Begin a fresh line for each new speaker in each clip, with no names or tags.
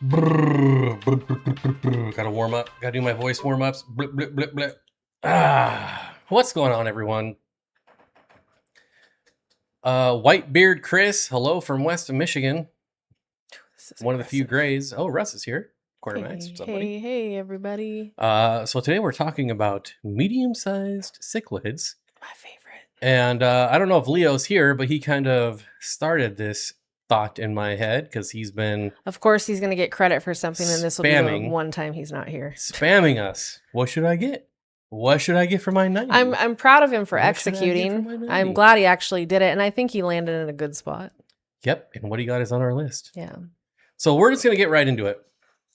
Gotta warm up. Gotta do my voice warm ups. Blip, blip, blip, blip. What's going on, everyone? Whitebeard Chris, hello from West Michigan. One of the few grays. Oh, Russ is here. Quartermax, somebody.
Hey, everybody.
So today we're talking about medium-sized cichlids.
My favorite.
And I don't know if Leo's here, but he kind of started this thought in my head because he's been...
Of course, he's going to get credit for something, and this will be the one time he's not here.
Spamming us. What should I get? What should I get for my 90?
I'm proud of him for executing. I'm glad he actually did it, and I think he landed in a good spot.
Yep, and what he got is on our list.
Yeah.
So we're just going to get right into it.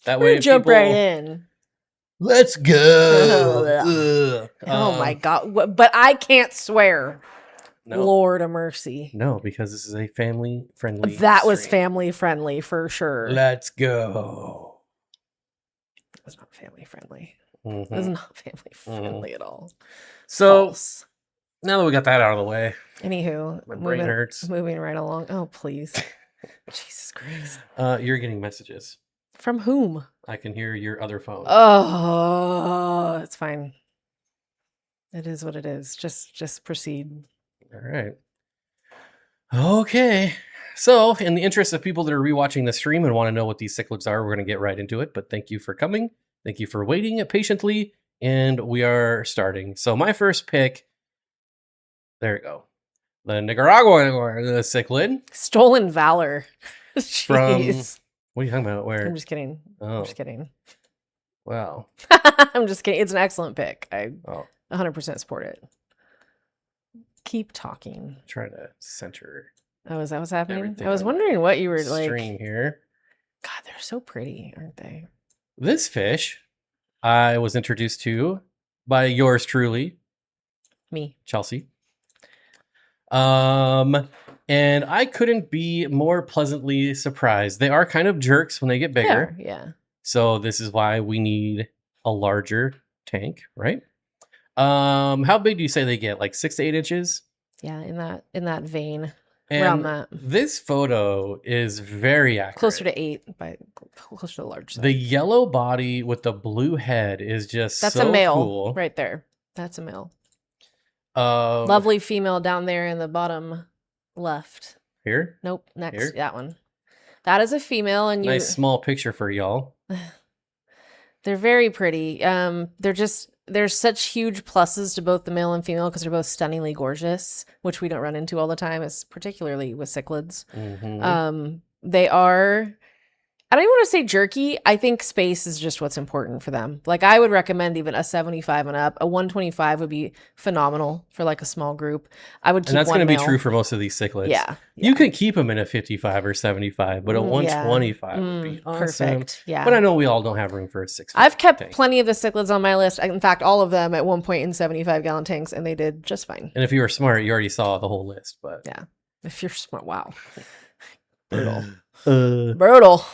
That way,
jump right in.
Let's go.
Oh my God. But I can't swear. No. Lord of mercy.
No, because this is a family-friendly
That was family-friendly for sure.
Let's go.
It was not family-friendly.
Mm-hmm.
It was not family-friendly at all.
So,
False.
Now that we got that out of the way.
Anywho.
My brain hurts.
Moving right along. Oh, please. Jesus Christ.
You're getting messages.
From whom?
I can hear your other phone.
Oh, it's fine. It is what it is. Just proceed.
All right. Okay. So, in the interest of people that are rewatching the stream and want to know what these cichlids are, we're going to get right into it. But thank you for coming. Thank you for waiting patiently. And we are starting. So, my first pick. There we go. The Nicaragua cichlid.
Stolen valor.
From... What are you talking about? Where?
I'm just kidding.
Oh.
I'm just kidding.
Wow.
I'm just kidding. It's an excellent pick. I 100% support it. Keep talking.
I'm trying to center.
Oh, is that what's happening? I was wondering what you were like.
Stream here.
God, they're so pretty, aren't they?
This fish I was introduced to by yours truly.
Me.
Chelsea. And I couldn't be more pleasantly surprised. They are kind of jerks when they get bigger.
Yeah.
So this is why we need a larger tank, right? How big do you say they get? Like 6 to 8 inches?
Yeah, in that vein.
And
around that.
This photo is very accurate.
Closer to 8, but closer to the large side.
The yellow body with the blue head is just
That's
so
a male
cool.
right there. That's a male. Lovely female down there in the bottom left.
Here?
Nope. Next.
Here?
That one. That is a female, and
nice small picture for y'all.
They're very pretty. There's such huge pluses to both the male and female because they're both stunningly gorgeous, which we don't run into all the time, it's particularly with cichlids.
Mm-hmm.
They are, I don't even want to say jerky. I think space is just what's important for them. Like, I would recommend even a 75 and up. A 125 would be phenomenal for like a small group. I would keep
and that's
going to
be true for most of these cichlids.
Yeah.
You can keep them in a 55 or 75, but a 125 would be awesome.
Perfect. Yeah.
But I know we all don't have room for a 6.
I've kept plenty of the cichlids on my list. In fact, all of them at one point in 75-gallon tanks, and they did just fine.
And if you were smart, you already saw the whole list. But
yeah, if you're smart, wow. Brutal.
Brutal.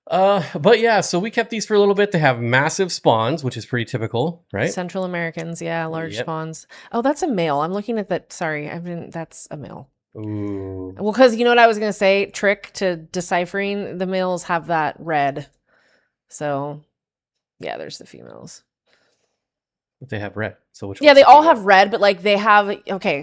But yeah, so we kept these for a little bit. They have massive spawns, which is pretty typical, right?
Central Americans, yeah, large spawns. Oh, that's a male. I'm looking at that. Sorry, that's a male.
Ooh.
Well, because you know what I was gonna say, trick to deciphering, the males have that red. So yeah, there's the females.
But they have red. So which
they all have red, but like they have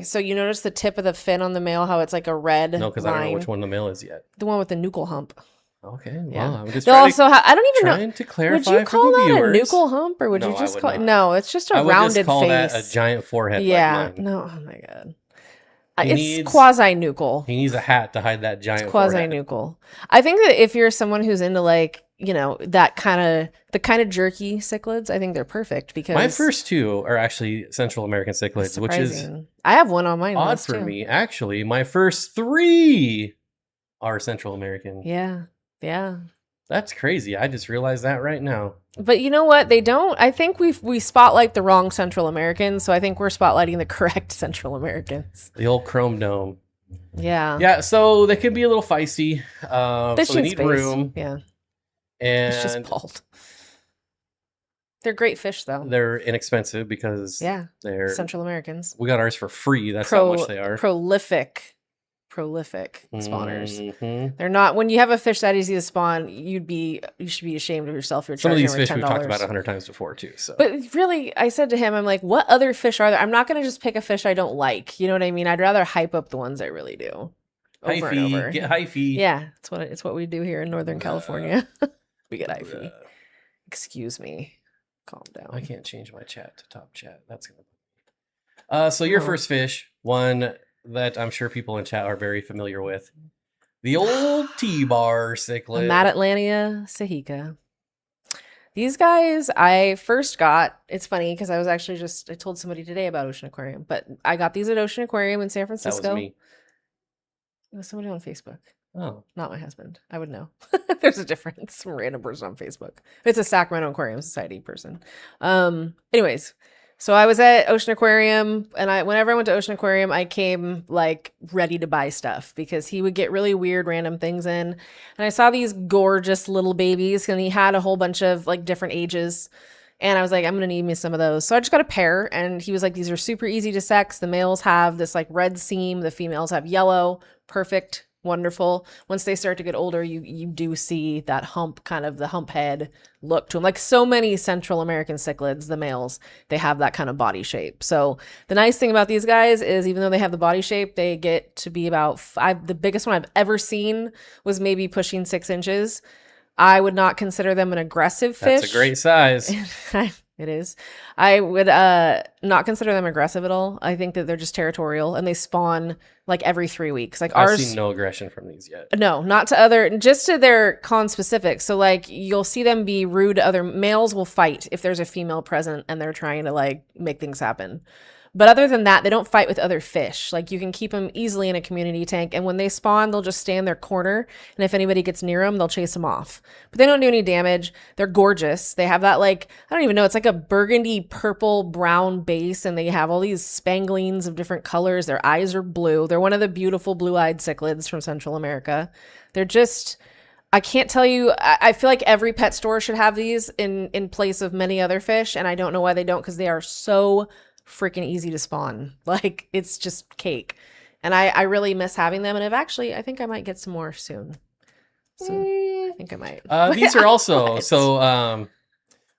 so you notice the tip of the fin on the male, how it's like a red
No, because I don't know which one the male is yet.
The one with the nuchal hump.
Okay,
yeah.
Wow. I'm just
I don't even know.
To clarify
would you call that
viewers.
a nuchal hump, or would you just call it? No, it's just a rounded face.
I would just call that a giant forehead.
Yeah.
Like mine.
No. Oh my God. It's quasi-nuchal.
He needs a hat to hide that giant
quasi-nuchal. I think that if you're someone who's into like, that the kind of jerky cichlids, I think they're perfect because
my first 2 are actually Central American cichlids, which is
I have one on mine.
Odd for me, actually. My first 3 are Central American.
Yeah. Yeah.
That's crazy. I just realized that right now.
But you know what? They don't. I think we spotlight the wrong Central Americans, so I think we're spotlighting the correct Central Americans.
The old chrome dome.
Yeah.
Yeah, so they can be a little feisty. So they need room.
Yeah.
And
it's just bald. They're great fish, though.
They're inexpensive because
they're
Central
Americans.
We got ours for free. That's how much they are.
Prolific prolific spawners.
Mhm.
They're not, when you have a fish that easy to spawn, you should be ashamed of yourself. You're
Some of
charging
these
over
fish
$10.
we've talked about 100 times before too. So,
But really, I said to him, I'm like, what other fish are there? I'm not going to just pick a fish I don't like. You know what I mean? I'd rather hype up the ones I really do. Over and over.
get hyphy.
Yeah, it's what we do here in Northern California. We get hyphy. Excuse me. Calm down.
I can't change my chat to top chat. That's gonna. So your first fish, one that I'm sure people in chat are very familiar with, the old T-bar cichlid.
Matatlantia sahica. These guys I first got, it's funny because I was actually I told somebody today about Ocean Aquarium, but I got these at Ocean Aquarium in San Francisco.
That was me.
It was somebody on Facebook.
Oh.
Not my husband. I would know. There's a difference. Some random person on Facebook. It's a Sacramento Aquarium Society person. Anyways, so I was at Ocean Aquarium, and whenever I went to Ocean Aquarium, I came like ready to buy stuff because he would get really weird random things in. And I saw these gorgeous little babies, and he had a whole bunch of like different ages. And I was like, I'm going to need me some of those. So I just got a pair, and he was like, these are super easy to sex. The males have this like red seam. The females have yellow. Perfect. Wonderful. Once they start to get older, you do see that hump, kind of the hump head look to them. Like so many Central American cichlids, the males, they have that kind of body shape. So the nice thing about these guys is even though they have the body shape, they get to be about the biggest one I've ever seen was maybe pushing 6 inches. I would not consider them an aggressive fish.
That's a great size.
It is. I would not consider them aggressive at all. I think that they're just territorial, and they spawn like every 3 weeks. Like
I've
ours,
seen no aggression from these yet.
no, not to just to their con specific. So like you'll see them be rude to other males. Will fight if there's a female present and they're trying to like make things happen. But other than that, they don't fight with other fish. Like you can keep them easily in a community tank. And when they spawn, they'll just stay in their corner. And if anybody gets near them, they'll chase them off. But they don't do any damage. They're gorgeous. They have that like, I don't even know. It's like a burgundy, purple, brown base. And they have all these spanglings of different colors. Their eyes are blue. They're one of the beautiful blue-eyed cichlids from Central America. They're just... I can't tell you. I feel like every pet store should have these in place of many other fish. And I don't know why they don't because they are so freaking easy to spawn. Like it's just cake. And I really miss having them. And I think I might get some more soon. So I think I might.
These are also, so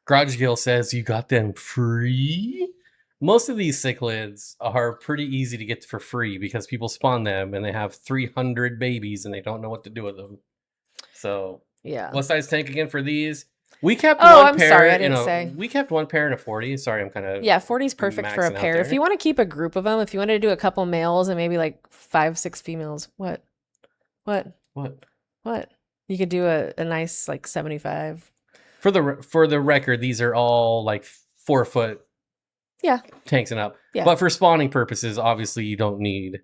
Garage Gill says you got them free. Most of these cichlids are pretty easy to get for free because people spawn them and they have 300 babies and they don't know what to do with them. So
yeah.
What size tank again for these? We kept
one pair. Sorry, I didn't say.
We kept one pair in a 40. Sorry, I'm kind of
40 is perfect for a pair. If you want to keep a group of them, if you want to do a couple males and maybe like 5-6 females, what? You could do a nice like 75.
For the record, these are all like 4 foot.
Yeah.
Tanks and up.
Yeah.
But for spawning purposes, obviously you don't need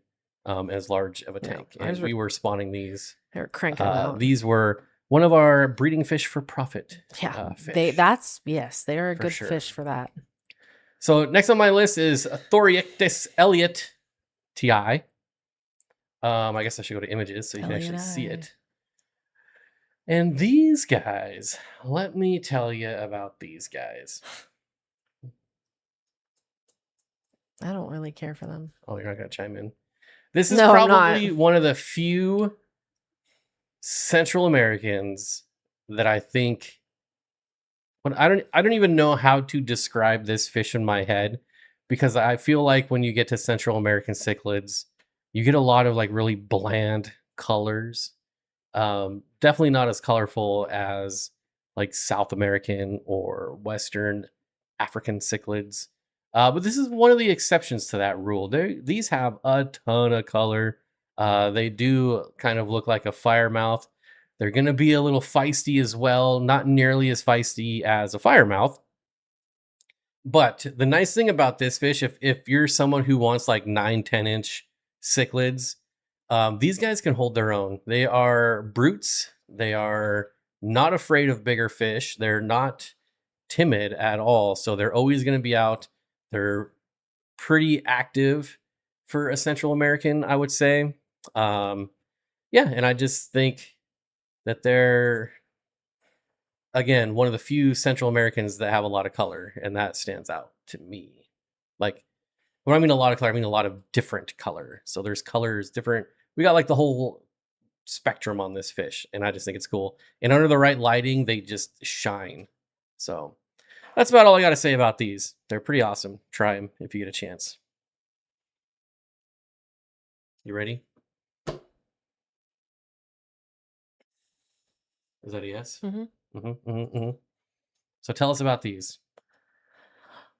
as large of a tank. And we were spawning these.
They were cranking them out.
These were one of our breeding fish for profit.
Yeah,
fish.
They are a good fish for that.
So next on my list is Thorichthys ellioti. I guess I should go to images so you can actually see it. And these guys, let me tell you about these guys.
I don't really care for them.
Oh, you're not going to chime in? This is probably one of the few Central Americans that I think, but I don't even know how to describe this fish in my head, because I feel like when you get to Central American cichlids, you get a lot of like really bland colors. Definitely not as colorful as like South American or Western African cichlids. But this is one of the exceptions to that rule. These have a ton of color. They do kind of look like a fire mouth. They're going to be a little feisty as well. Not nearly as feisty as a fire mouth. But the nice thing about this fish, if you're someone who wants like 9-10 inch cichlids, these guys can hold their own. They are brutes. They are not afraid of bigger fish. They're not timid at all. So they're always going to be out. They're pretty active for a Central American, I would say. And I just think that they're, again, one of the few Central Americans that have a lot of color, and that stands out to me. Like, when I mean a lot of color, I mean a lot of different color. So there's colors, different we got like the whole spectrum on this fish, and I just think it's cool. And under the right lighting, they just shine. So that's about all I got to say about these. They're pretty awesome. Try them if you get a chance. You ready? Is that a yes? So tell us about these.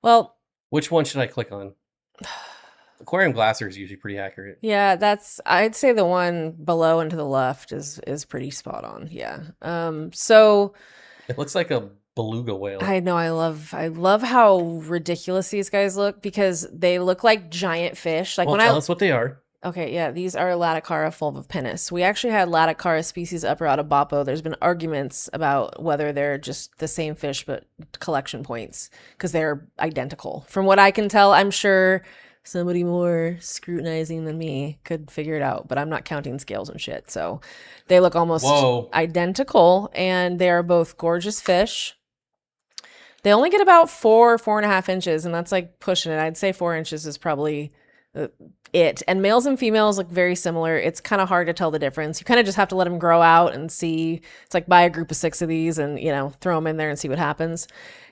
Well,
which one should I click on? Aquarium Glasser is usually pretty accurate.
Yeah, I'd say the one below and to the left is pretty spot on. Yeah. So
it looks like a beluga whale.
I know I love how ridiculous these guys look because they look like giant fish. Like
tell us what they are.
Okay, yeah, these are Laetacara fulvipinnis. We actually had Laetacara species up or out of Boppo. There's been arguments about whether they're just the same fish but collection points because they're identical. From what I can tell, I'm sure somebody more scrutinizing than me could figure it out, but I'm not counting scales and shit. So they look almost identical, and they are both gorgeous fish. They only get about 4.5 inches, and that's like pushing it. I'd say 4 inches is probably it. And males and females look very similar. It's kind of hard to tell the difference. You kind of just have to let them grow out and see. It's like buy a group of 6 of these and, you know, throw them in there and see what happens.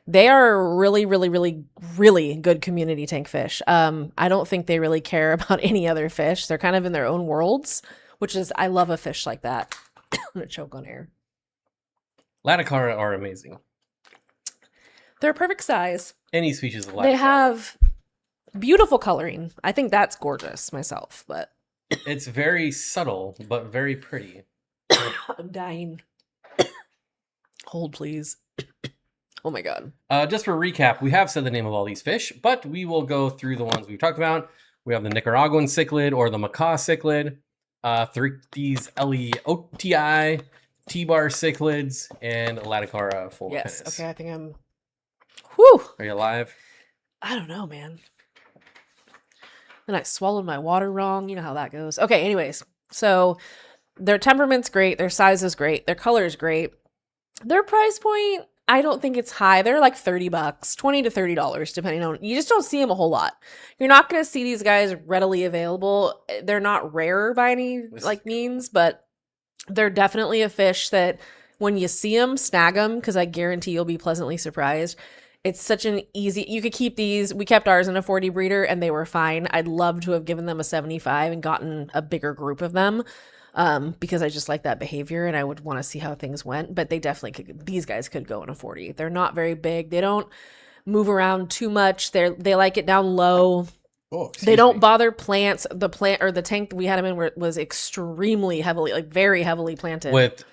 They are really, really, really, really good community tank fish. I don't think they really care about any other fish. They're kind of in their own worlds, which is, I love a fish like that. I'm going to choke on air.
Laetacara are amazing.
They're perfect size.
Any species of Laetacara.
They have beautiful coloring. I think that's gorgeous myself, but
it's very subtle, but very pretty.
I'm dying. Hold, please. Oh my God.
Just for recap, we have said the name of all these fish, but we will go through the ones we've talked about. We have the Nicaraguan cichlid or the macaw cichlid, Thorichthys ellioti, T-bar cichlids, and Laetacara fulvipinnis.
Yes. Okay. I think I'm. Whew.
Are you alive?
I don't know, man. Then I swallowed my water wrong. You know how that goes. Okay. Anyways, so their temperament's great. Their size is great. Their color is great. Their price point, I don't think it's high. They're like $30, $20 to $30, depending on. You just don't see them a whole lot. You're not going to see these guys readily available. They're not rare by any means, but they're definitely a fish that when you see them, snag them, because I guarantee you'll be pleasantly surprised. It's such an easy, you could keep these. We kept ours in a 40 breeder and they were fine. I'd love to have given them a 75 and gotten a bigger group of them because I just like that behavior and I would want to see how things went. But they definitely could, these guys could go in a 40. They're not very big. They don't move around too much. They like it down low.
Oh,
they don't bother plants. The plant or the tank that we had them in was extremely heavily, like very heavily planted.
With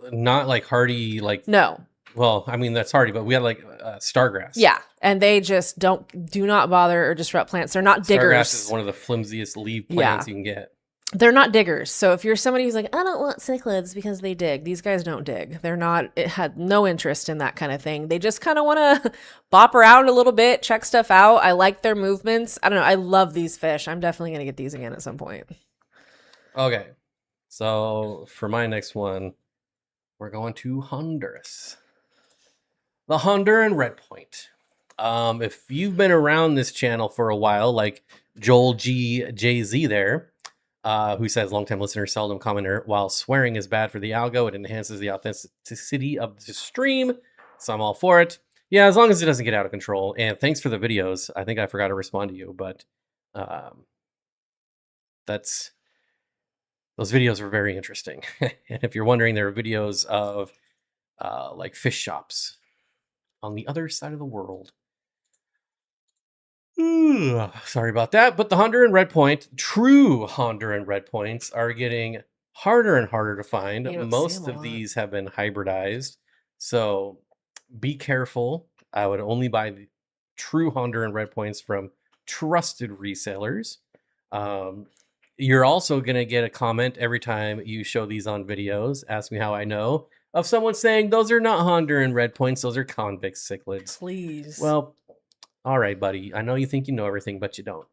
not like hardy, like.
No.
Well, I mean, that's hardy, but we had like stargrass.
Yeah. And they just do not bother or disrupt plants. They're not diggers.
Stargrass is one of the flimsiest leaf plants you can get.
They're not diggers. So if you're somebody who's like, I don't want cichlids because they dig. These guys don't dig. They're not, it had no interest in that kind of thing. They just kind of want to bop around a little bit, check stuff out. I like their movements. I don't know. I love these fish. I'm definitely going to get these again at some point.
Okay. So for my next one, we're going to Honduras. The Honduran red point. If you've been around this channel for a while, like Joel GJZ there, who says longtime listener, seldom commenter, while swearing is bad for the algo, it enhances the authenticity of the stream. So I'm all for it. Yeah, as long as it doesn't get out of control. And thanks for the videos. I think I forgot to respond to you, but those videos were very interesting. And if you're wondering, there are videos of like fish shops on the other side of the world. Sorry about that. But the Honduran red point, true Honduran red points, are getting harder and harder to find. Most of these have been hybridized. So be careful. I would only buy the true Honduran red points from trusted resellers. You're also going to get a comment every time you show these on videos. Ask me how I know. Of someone saying, those are not Honduran red points, those are convict cichlids.
Please.
Well, all right, buddy. I know you think you know everything, but you don't.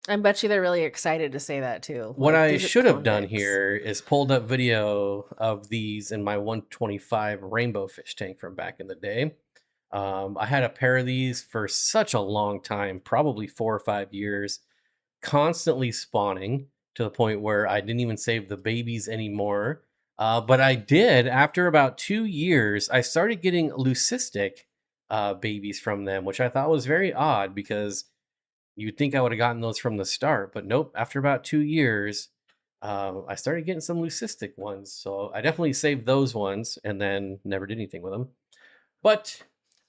I bet you they're really excited to say that, too.
What I should have done here is pulled up video of these in my 125 rainbow fish tank from back in the day. I had a pair of these for such a long time, probably 4 or 5 years, constantly spawning. to the point where I didn't even save the babies anymore. But I did, after about 2 years, I started getting leucistic babies from them, which I thought was very odd because you'd think I would have gotten those from the start. But nope, after about 2 years, I started getting some leucistic ones. So I definitely saved those ones and then never did anything with them. But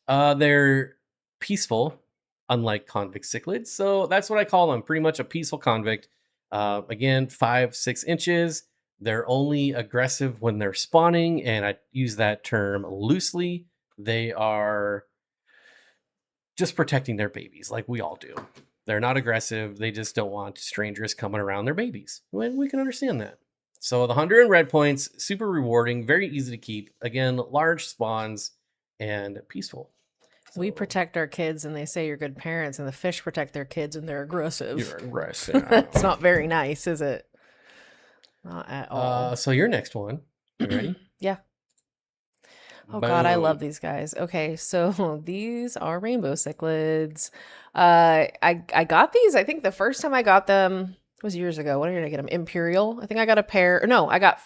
they're peaceful, unlike convict cichlids. So that's what I call them, pretty much a peaceful convict. Again, 5-6 inches. They're only aggressive when they're spawning, and I use that term loosely. They are just protecting their babies like we all do. They're not aggressive. They just don't want strangers coming around their babies. When we can understand that. So the Honduran red points, super rewarding, very easy to keep. Again, large spawns and peaceful.
We protect our kids and they say you're good parents, and the fish protect their kids and they're aggressive.
You're aggressive.
It's not very nice, is it? Not at all.
So your next one. You ready?
Yeah. Oh God, I love these guys. Okay, so these are rainbow cichlids. I got these. I think the first time I got them was years ago. When did I get them? Imperial. I think I got a pair. No, I got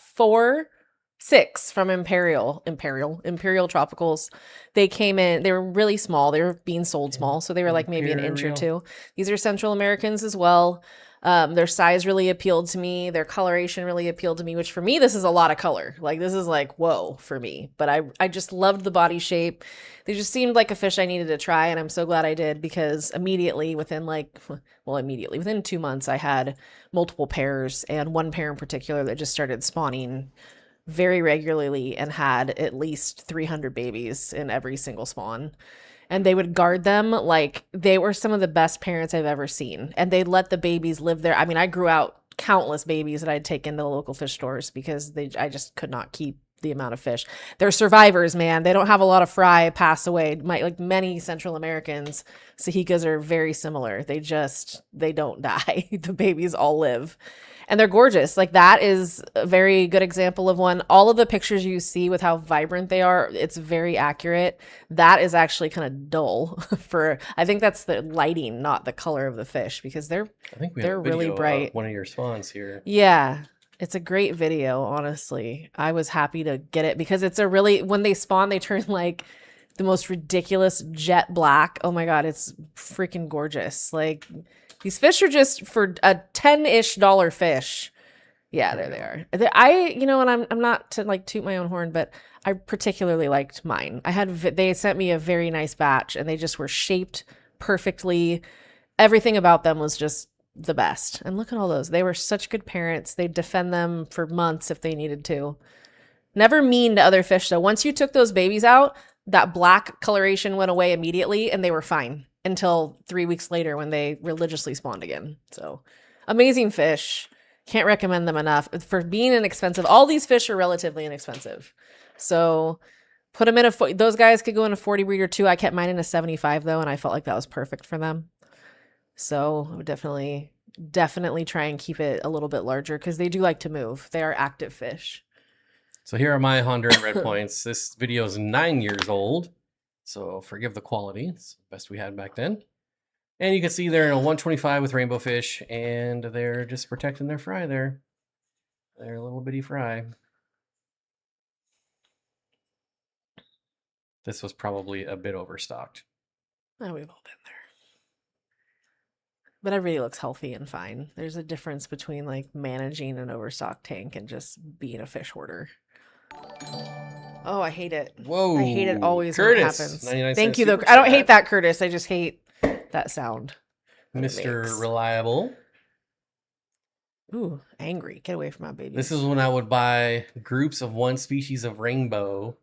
6 from Imperial Tropicals. They came in, they were really small. They were being sold small. So they were like maybe an inch or two. These are Central Americans as well. Their size really appealed to me. Their coloration really appealed to me, which for me, this is a lot of color. Like this is like, whoa for me, but I just loved the body shape. They just seemed like a fish I needed to try. And I'm so glad I did, because immediately within 2 months, I had multiple pairs, and one pair in particular that just started spawning very regularly and had at least 300 babies in every single spawn. And they would guard them like they were some of the best parents I've ever seen. And they'd let the babies live there. I mean, I grew out countless babies that I'd take into the local fish stores because I just could not keep the amount of fish. They're survivors, man. They don't have a lot of fry pass away. Like many Central Americans, Cichlid's are very similar. They don't die. The babies all live. And they're gorgeous. Like that is a very good example of one. All of the pictures you see with how vibrant they are, it's very accurate. That is actually kind of dull I think that's the lighting, not the color of the fish, because they're really bright.
One of your spawns here.
Yeah. It's a great video, honestly. I was happy to get it because when they spawn, they turn like the most ridiculous jet black. Oh my God, it's freaking gorgeous. Like these fish are just for a $10-ish fish. Yeah, there they are. And I'm not to like toot my own horn, but I particularly liked mine. They sent me a very nice batch, and they just were shaped perfectly. Everything about them was just the best. And look at all those. They were such good parents. They'd defend them for months if they needed to. Never mean to other fish though. Once you took those babies out, that black coloration went away immediately and they were fine until 3 weeks later when they religiously spawned again. So amazing fish. Can't recommend them enough for being inexpensive. All these fish are relatively inexpensive. So put them in those guys could go in a 40 breeder too. I kept mine in a 75 though, and I felt like that was perfect for them. So I would definitely try and keep it a little bit larger because they do like to move. They are active fish.
So here are my Honduran red points. This video is 9 years old, so forgive the quality. It's the best we had back then. And you can see they're in a 125 with rainbow fish, and they're just protecting their fry there. Their little bitty fry. This was probably a bit overstocked.
Oh, we've all been there. But everybody looks healthy and fine. There's a difference between like managing an overstocked tank and just being a fish hoarder. Oh, I hate it.
Whoa.
I hate it always
Curtis,
when it happens.
99
Thank
cents
you though.
super
I don't
chat.
hate that, Curtis. I just hate that sound.
Mr. Reliable.
Ooh, angry. Get away from my baby.
This is when I would buy groups of one species of rainbow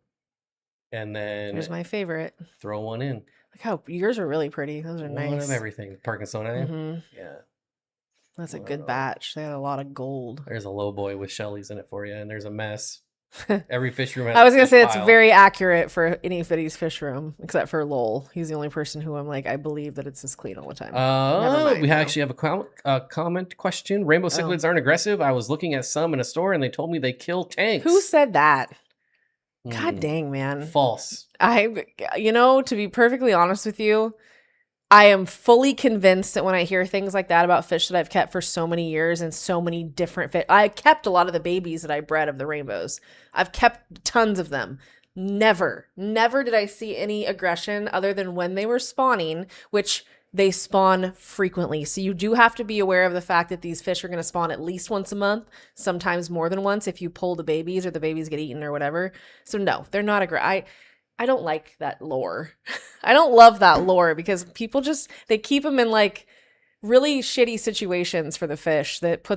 and then
Here's my favorite.
throw one in.
Look how yours are really pretty. Those are nice.
One of everything. Parkinsonian.
Mm-hmm.
Yeah.
That's a good batch. They had a lot of gold.
There's a low boy with Shelly's in it for you, and there's a mess. Every fish room has
I was going
a
to say
fish
it's
pile.
very accurate for anybody's fish room, except for Lowell. He's the only person who I'm like, I believe that it's this clean all the time. Never mind,
We
though.
actually have a comment question. Rainbow cichlids aren't aggressive. I was looking at some in a store, and they told me they kill tanks.
Who said that? God dang, man.
False.
To be perfectly honest with you, I am fully convinced that when I hear things like that about fish that I've kept for so many years and so many different fish, I kept a lot of the babies that I bred of the rainbows. I've kept tons of them. Never did I see any aggression other than when they were spawning, which they spawn frequently. So you do have to be aware of the fact that these fish are going to spawn at least once a month, sometimes more than once if you pull the babies or the babies get eaten or whatever. So no, they're not I don't like that lore. I don't love that lore because people they keep them in like really shitty situations for the fish that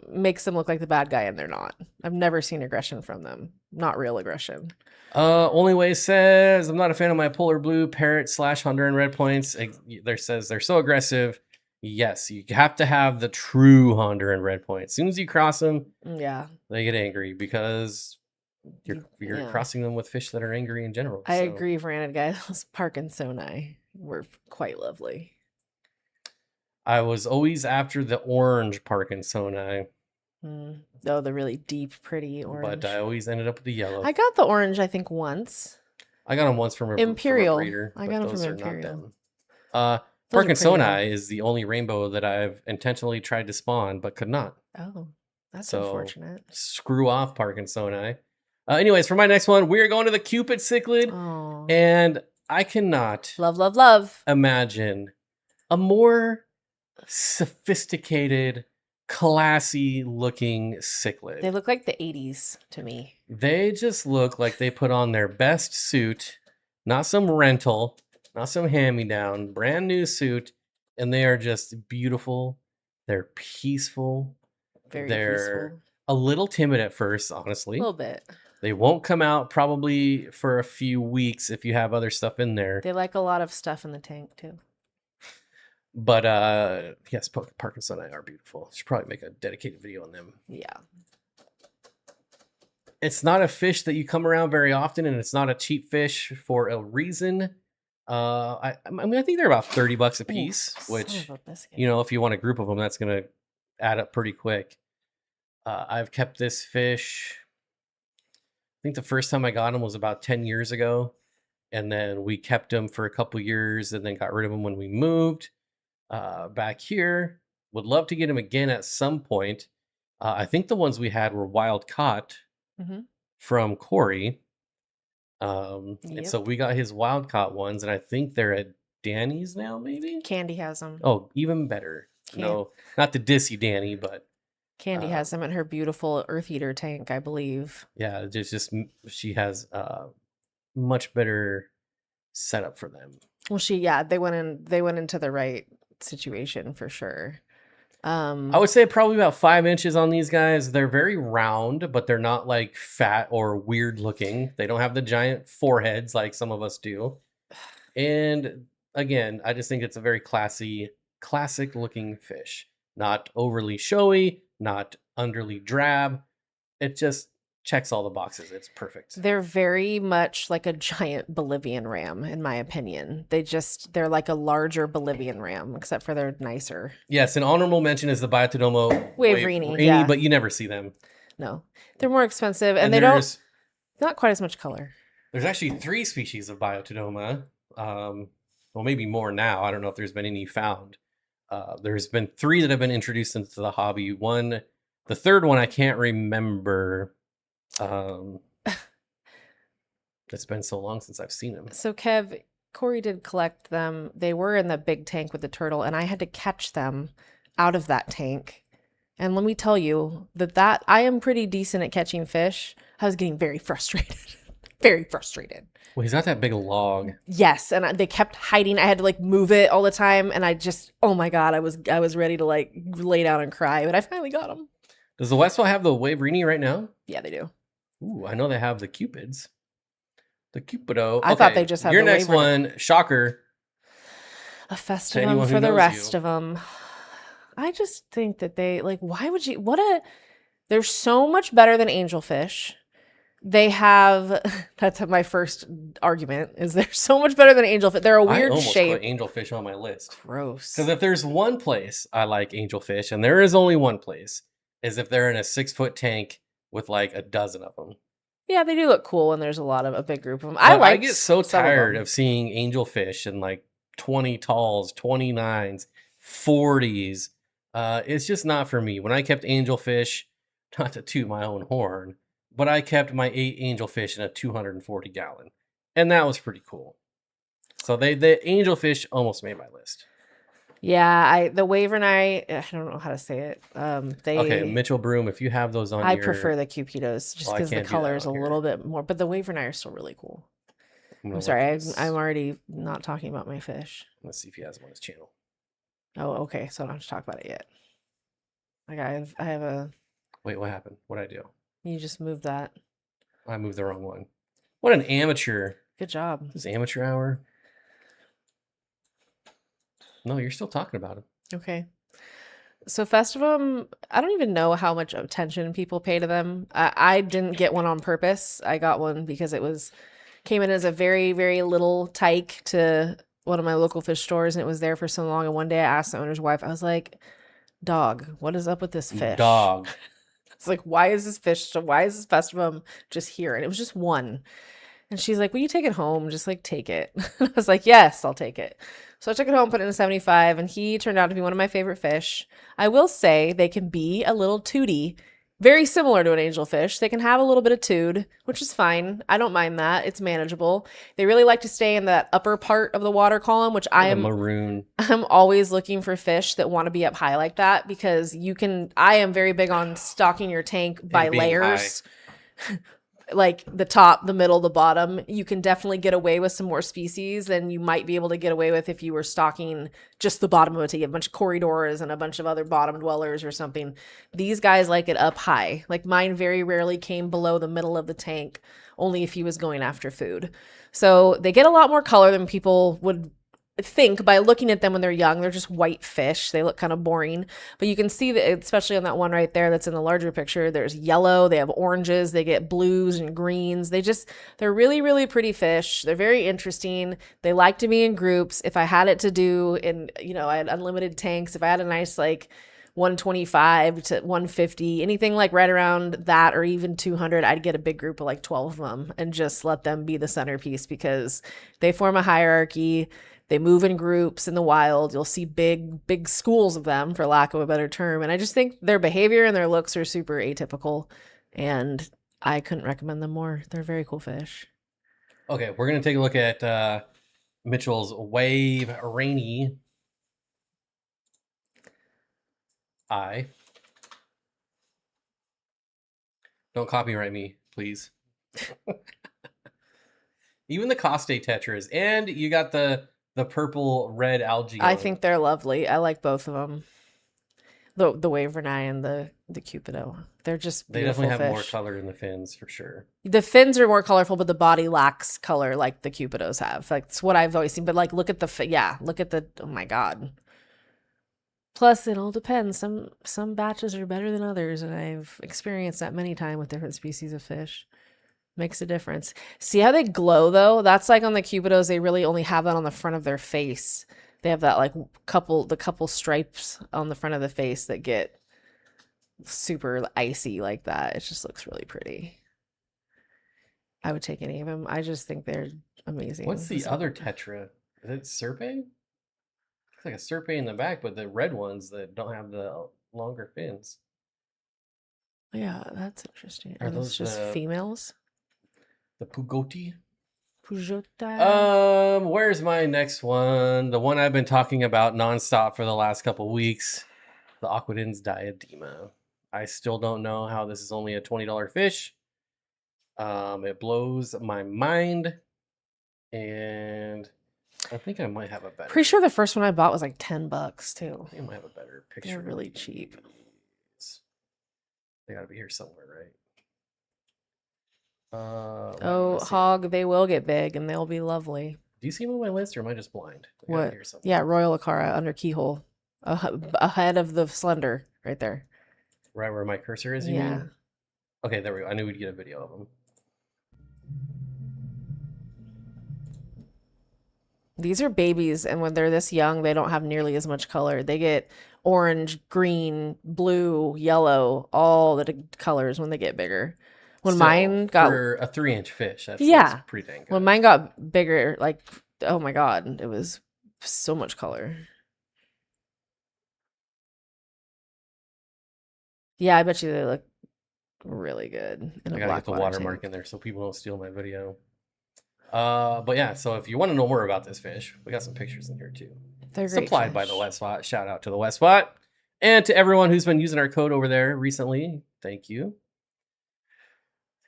makes them look like the bad guy and they're not. I've never seen aggression from them. Not real aggression.
Only Way says, I'm not a fan of my polar blue parrot / Honduran red points. There says they're so aggressive. Yes, you have to have the true Honduran red point. As soon as you cross them,
yeah,
they get angry because you're crossing them with fish that are angry in general.
I agree, Brandon, guys. Those Parkinsoni were quite lovely.
I was always after the orange Parkinsoni.
Oh, the really deep, pretty orange.
But I always ended up with the yellow.
I got the orange, I think, once.
I got them once from
Imperial.
From a breeder.
I got them from Imperial.
Parkinsoni is the only rainbow that I've intentionally tried to spawn but could not.
Oh, that's unfortunate.
Screw off, Parkinsoni. Anyways, for my next one, we are going to the Cupid cichlid.
Oh.
And I cannot
love
imagine a more sophisticated, classy looking cichlid.
They look like the 80s to me.
They just look like they put on their best suit, not some rental, not some hand-me-down, brand new suit, and they are just beautiful. They're peaceful. They're peaceful. A little timid at first, honestly.
A little bit.
They won't come out probably for a few weeks if you have other stuff in there.
They like a lot of stuff in the tank too.
But yes, Parkinsoni are beautiful. Should probably make a dedicated video on them.
Yeah.
It's not a fish that you come around very often, and it's not a cheap fish for a reason. I think they're about $30 a piece, which, you know, if you want a group of them, that's going to add up pretty quick. I've kept this fish. I think the first time I got him was about 10 years ago. And then we kept him for a couple years and then got rid of him when we moved back here. Would love to get him again at some point. I think the ones we had were wild caught from Corey. And so we got his wild caught ones, and I think they're at Danny's now, maybe?
Candy has them.
Oh, even better. No, not to diss you, Danny, but
Candy has them in her beautiful Earth Eater tank, I believe.
Yeah, just she has much better setup for them.
Well, they went into the right situation for sure.
I would say probably about 5 inches on these guys. They're very round, but they're not like fat or weird looking. They don't have the giant foreheads like some of us do. And again, I just think it's a very classic looking fish. Not overly showy, not underly drab. It just checks all the boxes. It's perfect.
They're very much like a giant Bolivian ram, in my opinion. They're like a larger Bolivian ram, except for they're nicer.
Yes, an honorable mention is the Biotodomo
Waverini, yeah.
But you never see them.
No, they're more expensive, and they don't, not quite as much color.
There's actually 3 species of Biotodoma. Well, maybe more now. I don't know if there's been any found. There's been 3 that have been introduced into the hobby. The third one I can't remember. It's been so long since I've seen them. So
Kev, Corey did collect them. They were in the big tank with the turtle, and I had to catch them out of that tank. And let me tell you that I am pretty decent at catching fish. I was getting very frustrated. Very frustrated.
Well, he's not that big a log.
Yes, and they kept hiding. I had to like move it all the time, and I just, oh my god, I was ready to like lay down and cry, but I finally got them.
Does the Westwell have the Waverini right now?
Yeah, they do.
Ooh, I know they have the Cupids. The Cupido.
I thought they just had
your
the
next one. Shocker.
A festivum for the rest of them. I just think that they like. Why would you? They're so much better than angelfish. They have. That's my first argument. Is they're so much better than angelfish. They're a weird shape.
I almost put angelfish on my list.
Gross.
Because if there's one place I like angelfish, and there is only one place, is if they're in a 6-foot tank with like a dozen of them.
Yeah, they do look cool when there's a big group of them.
I get so tired of seeing angelfish and like 20 talls, 29s, 40s. It's just not for me. When I kept angelfish, not to toot my own horn, but I kept my 8 angelfish in a 240 gallon. And that was pretty cool. So the angelfish almost made my list.
Yeah, the Waverneye, I don't know how to say it.
Okay, Mitchell Broom, if you have those on
I prefer the Cupidos just
Well, I
because the
can't do
color
that
is a
on here.
little bit more, but the Waverneye are still really cool. I'm
look
sorry,
at this.
I'm already not talking about my fish.
Let's see if he has them on his channel.
Oh, okay, so I don't have to talk about it yet. Like I have a...
Wait, what happened? What'd I do?
You just moved that.
I moved the wrong one. What an amateur.
Good job.
This is amateur hour. No, you're still talking about him.
Okay. So Festivum, I don't even know how much attention people pay to them. I didn't get one on purpose. I got one because it came in as a very, very little tyke to one of my local fish stores, and it was there for so long. And one day I asked the owner's wife, I was like, dog, what is up with this fish?
Dog.
It's like, why is this Festivum just here? And it was just one. And she's like, will you take it home? Just like, take it. I was like, yes, I'll take it. So I took it home, put it in a 75, and he turned out to be one of my favorite fish. I will say they can be a little tooty, very similar to an angelfish. They can have a little bit of tood, which is fine. I don't mind that. It's manageable. They really like to stay in that upper part of the water column, which
maroon.
I'm always looking for fish that want to be up high like that because I am very big on stocking your tank by layers. Like the top, the middle, the bottom. You can definitely get away with some more species than you might be able to get away with if you were stocking just the bottom of a tank, a bunch of corridors and a bunch of other bottom dwellers or something. These guys like it up high. Like mine very rarely came below the middle of the tank, only if he was going after food. So they get a lot more color than people would think by looking at them when they're young. They're just white fish. They look kind of boring, but you can see that, especially on that one right there that's in the larger picture, there's yellow, they have oranges, they get blues and greens. They're really, really pretty fish. They're very interesting. They like to be in groups. If I had it to do I had unlimited tanks, if I had a nice like 125 to 150, anything like right around that or even 200, I'd get a big group of like 12 of them and just let them be the centerpiece because they form a hierarchy. They move in groups in the wild. You'll see big schools of them, for lack of a better term. And I just think their behavior and their looks are super atypical. And I couldn't recommend them more. They're very cool fish.
Okay, we're going to take a look at Mitchell's Wave Rainy Eye. Don't copyright me, please. Even the Coste tetras. And you got the purple red algae.
I think they're lovely. I like both of them. The Waverneye and the Cupido. They're just beautiful.
They definitely have
fish.
more color in the fins for sure.
The fins are more colorful, but the body lacks color like the Cupidos have. Like it's what I've always seen. But like look at oh my God. Plus, it all depends. Some batches are better than others, and I've experienced that many times with different species of fish. Makes a difference. See how they glow though? That's like on the Cupidos, they really only have that on the front of their face. They have that like couple stripes on the front of the face that get super icy like that. It just looks really pretty. I would take any of them. I just think they're amazing.
What's the other tetra? Is it Serpe? It's like a Serpe in the back, but the red ones that don't have the longer fins.
Yeah, that's interesting.
Are those
just females?
The Pugoti?
Pujota.
Where's my next one? The one I've been talking about nonstop for the last couple weeks. The Aquadens diadema. I still don't know how this is only a $20 fish. It blows my mind. And I think I might have a better.
Pretty sure the first one I bought was like $10 too.
I think I might have a better picture.
They're really cheap.
They gotta be here somewhere, right?
Hog, they will get big and they'll be lovely.
Do you see them on my list, or am I just blind?
What? Yeah, Royal Acara under keyhole, ahead of the slender, right there.
Right where my cursor is. You mean? Okay, there we go. I knew we'd get a video of them.
These are babies, and when they're this young, they don't have nearly as much color. They get orange, green, blue, yellow, all the colors when they get bigger. When mine got
for a 3-inch fish, that's pretty dang good.
When mine got bigger, like oh my God, it was so much color. Yeah, I bet you they look really good in a
I gotta get the watermark in there so people don't steal my video. But yeah, so if you want to know more about this fish, we got some pictures in here too.
They're great
Supplied by
fish.
the Wet Spot. Shout out to the Wet Spot. And to everyone who's been using our code over there recently, thank you.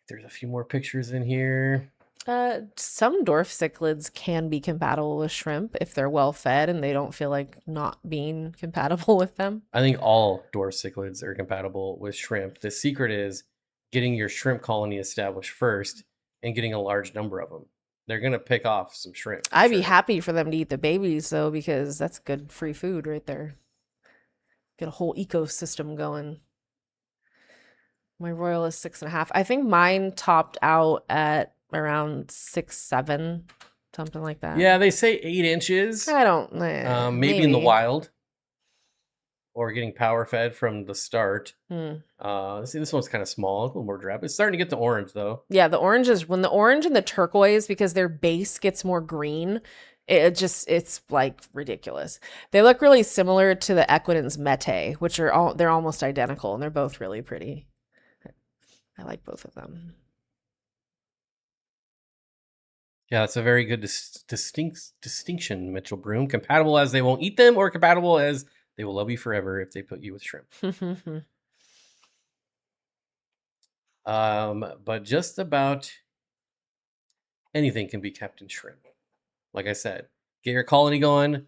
There's a few more pictures in here.
Some dwarf cichlids can be compatible with shrimp if they're well fed and they don't feel like not being compatible with them.
I think all dwarf cichlids are compatible with shrimp. The secret is getting your shrimp colony established first and getting a large number of them. They're going to pick off some shrimp.
I'd be happy for them to eat the babies, though, because that's good free food right there. Get a whole ecosystem going. My royal is 6.5. I think mine topped out at around 6, 7, something like that.
Yeah, they say 8 inches.
I don't.
Maybe in the wild, or getting power fed from the start. See, this one's kind of small, a little more drab. It's starting to get the orange though.
Yeah, the orange is when the orange and the turquoise, because their base gets more green. It's like ridiculous. They look really similar to the Equidens mete, which they're almost identical, and they're both really pretty. I like both of them.
Yeah, that's a very good distinction, Mitchell Broom. Compatible as they won't eat them, or compatible as they will love you forever if they put you with shrimp. But just about anything can be kept in shrimp. Like I said, get your colony going.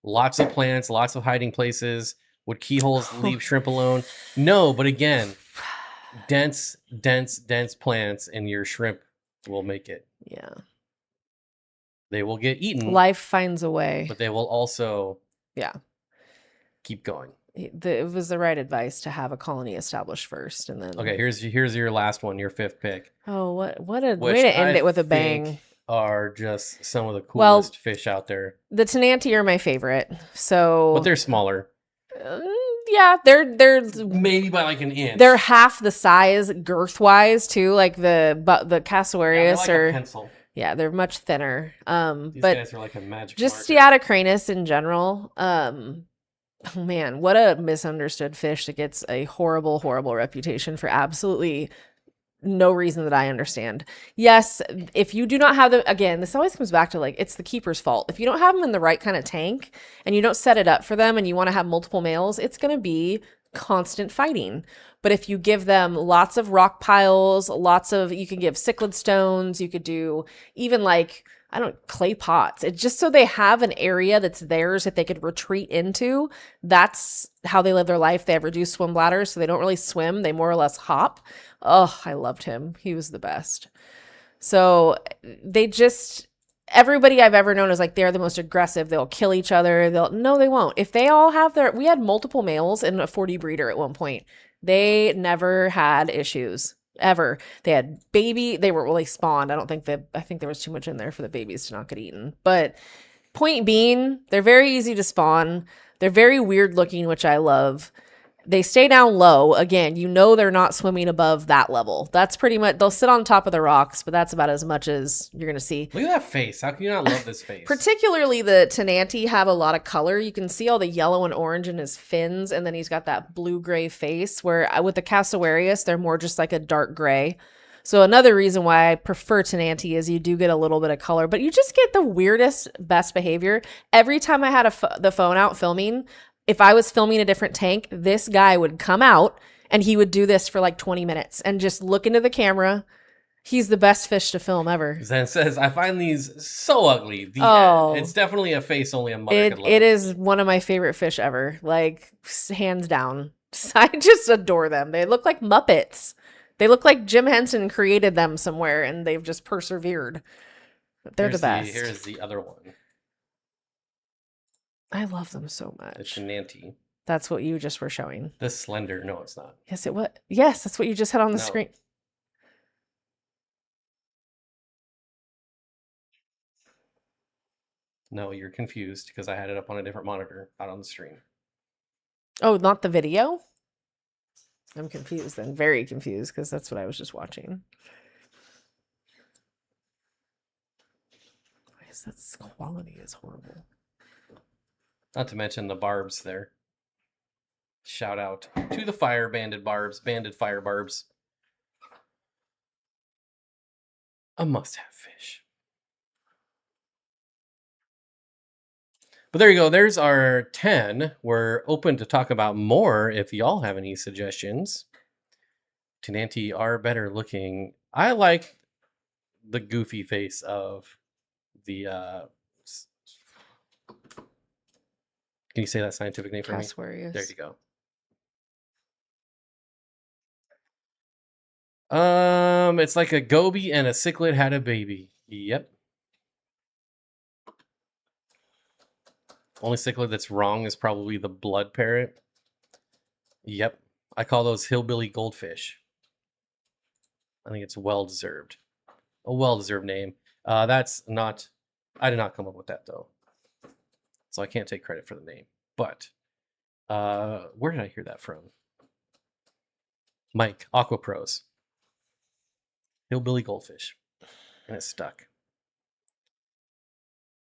Lots of plants, lots of hiding places. Would keyholes leave shrimp alone? No, but again, dense plants, and your shrimp will make it.
Yeah.
They will get eaten.
Life finds a way.
But they will also keep going.
It was the right advice to have a colony established first, and then.
Okay, here's your last one, your 5th pick.
Oh, what a way to end it with a bang!
Are just some of the coolest fish out there.
The Tenanti are my favorite. So,
but they're smaller.
Yeah, they're
maybe by like an inch.
They're half the size girth wise too, like the Casuarius
or pencil.
Yeah, they're much thinner.
These guys are like a magic
just Steatocranus in general. Oh man, what a misunderstood fish that gets a horrible reputation for absolutely no reason that I understand. Yes, if you do not have them, again, this always comes back to like, it's the keeper's fault. If you don't have them in the right kind of tank and you don't set it up for them and you want to have multiple males, it's going to be constant fighting. But if you give them lots of rock piles, you can give cichlid stones, you could do even like, clay pots. It's just so they have an area that's theirs that they could retreat into. That's how they live their life. They have reduced swim bladders, so they don't really swim. They more or less hop. Oh, I loved him. He was the best. So everybody I've ever known is like, they're the most aggressive. They'll kill each other. No, they won't. If they all have we had multiple males in a 40 breeder at one point. They never had issues. Ever. They had they were really spawned. I think there was too much in there for the babies to not get eaten. But point being, they're very easy to spawn. They're very weird looking, which I love. They stay down low. Again, they're not swimming above that level. That's pretty much, they'll sit on top of the rocks, but that's about as much as you're going to see.
Look at that face. How can you not love this face?
Particularly the Tenanti have a lot of color. You can see all the yellow and orange in his fins, and then he's got that blue-gray face, where with the Casuarius, they're more just like a dark gray. So another reason why I prefer Tenanti is you do get a little bit of color, but you just get the weirdest, best behavior. Every time I had the phone out filming, if I was filming a different tank, this guy would come out and he would do this for like 20 minutes and just look into the camera. He's the best fish to film ever.
Zen says, I find these so ugly. It's definitely a face only a mother could love.
It is one of my favorite fish ever. Like, hands down. I just adore them. They look like Muppets. They look like Jim Henson created them somewhere and they've just persevered. They're the best.
Here's the other one.
I love them so much.
It's a Nanti.
That's what you just were showing.
The slender. No, it's not.
Yes, it was. Yes, that's what you just had on the screen.
No, you're confused because I had it up on a different monitor, not on the stream.
Oh, not the video? I'm confused then. Very confused because that's what I was just watching. That quality is horrible.
Not to mention the barbs there. Shout out to the fire banded fire barbs. A must-have fish. But there you go. There's our 10. We're open to talk about more if y'all have any suggestions. Tenanti are better looking. I like the goofy face of the... Can you say that scientific name for me?
Cassowaries.
There you go. It's like a goby and a cichlid had a baby. Yep. Only cichlid that's wrong is probably the blood parrot. Yep. I call those hillbilly goldfish. I think it's well-deserved. A well-deserved name. That's not... I did not come up with that, though. So I can't take credit for the name. But, where did I hear that from? Mike, Aqua Pros. Hillbilly goldfish. And it's stuck.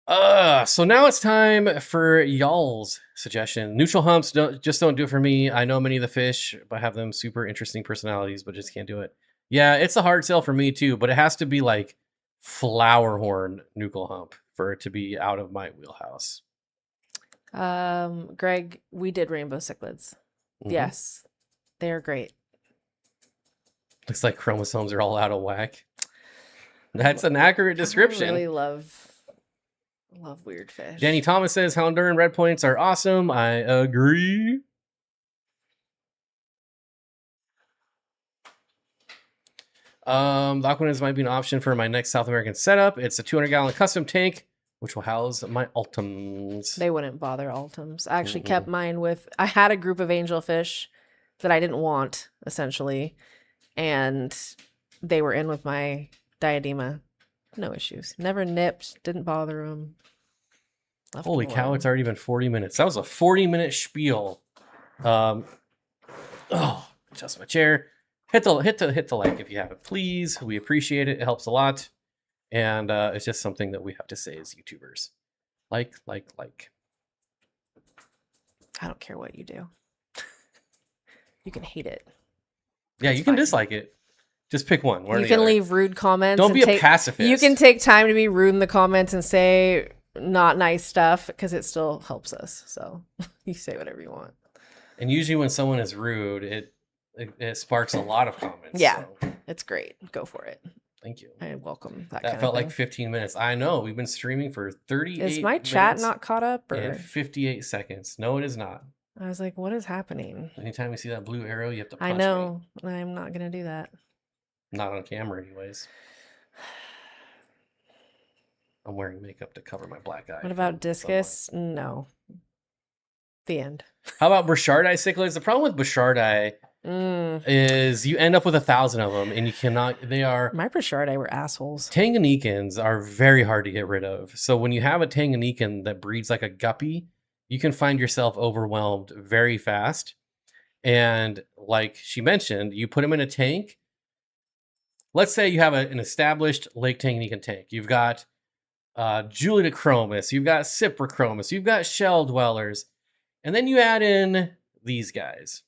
So now it's time for y'all's suggestion. Neutral humps don't do it for me. I know many of the fish, but have them super interesting personalities, but just can't do it. Yeah, it's a hard sell for me too, but it has to be like flower horn nuchal hump for it to be out of my wheelhouse.
Greg, we did rainbow cichlids.
Mhm.
Yes, they are great.
Looks like chromosomes are all out of whack. That's an accurate description.
I really love weird fish.
Danny Thomas says Honduran red points are awesome. I agree. The Aquanins might be an option for my next South American setup. It's a 200-gallon custom tank, which will house my ultims.
They wouldn't bother ultims. I actually kept mine with... I had a group of angelfish that I didn't want, essentially. And they were in with my diadema. No issues. Never nipped. Didn't bother them.
Holy cow, it's already been 40 minutes. That was a 40-minute spiel. Adjust my chair. Hit the like if you haven't, please. We appreciate it. It helps a lot. And it's just something that we have to say as YouTubers. Like.
I don't care what you do. You can hate it.
Yeah, you can dislike it. Just pick one.
You can leave rude comments.
Don't be a pacifist.
You can take time to be rude in the comments and say not nice stuff because it still helps us. So you say whatever you want.
And usually when someone is rude, it sparks a lot of comments.
Yeah,
so.
It's great. Go for it.
Thank you.
I welcome that.
That felt like 15 minutes. I know. We've been streaming for 38 minutes.
Is my chat not caught up? Or?
And 58 seconds. No, it is not.
I was like, what is happening?
Anytime you see that blue arrow, you have to punch
I know. Me. I'm not going to do that.
Not on camera, anyways. I'm wearing makeup to cover my black eye.
What about discus? Someone. No. The end.
How about Burchardi cichlids? The problem with Burchardi is you end up with 1,000 of them, and you cannot. They are
my Burchardi were assholes.
Tanganyikans are very hard to get rid of. So when you have a Tanganyikan that breeds like a guppy, you can find yourself overwhelmed very fast. And like she mentioned, you put them in a tank. Let's say you have an established Lake Tanganyikan tank. You've got Julidochromis, you've got Cyprichromis, you've got shell dwellers, and then you add in these guys,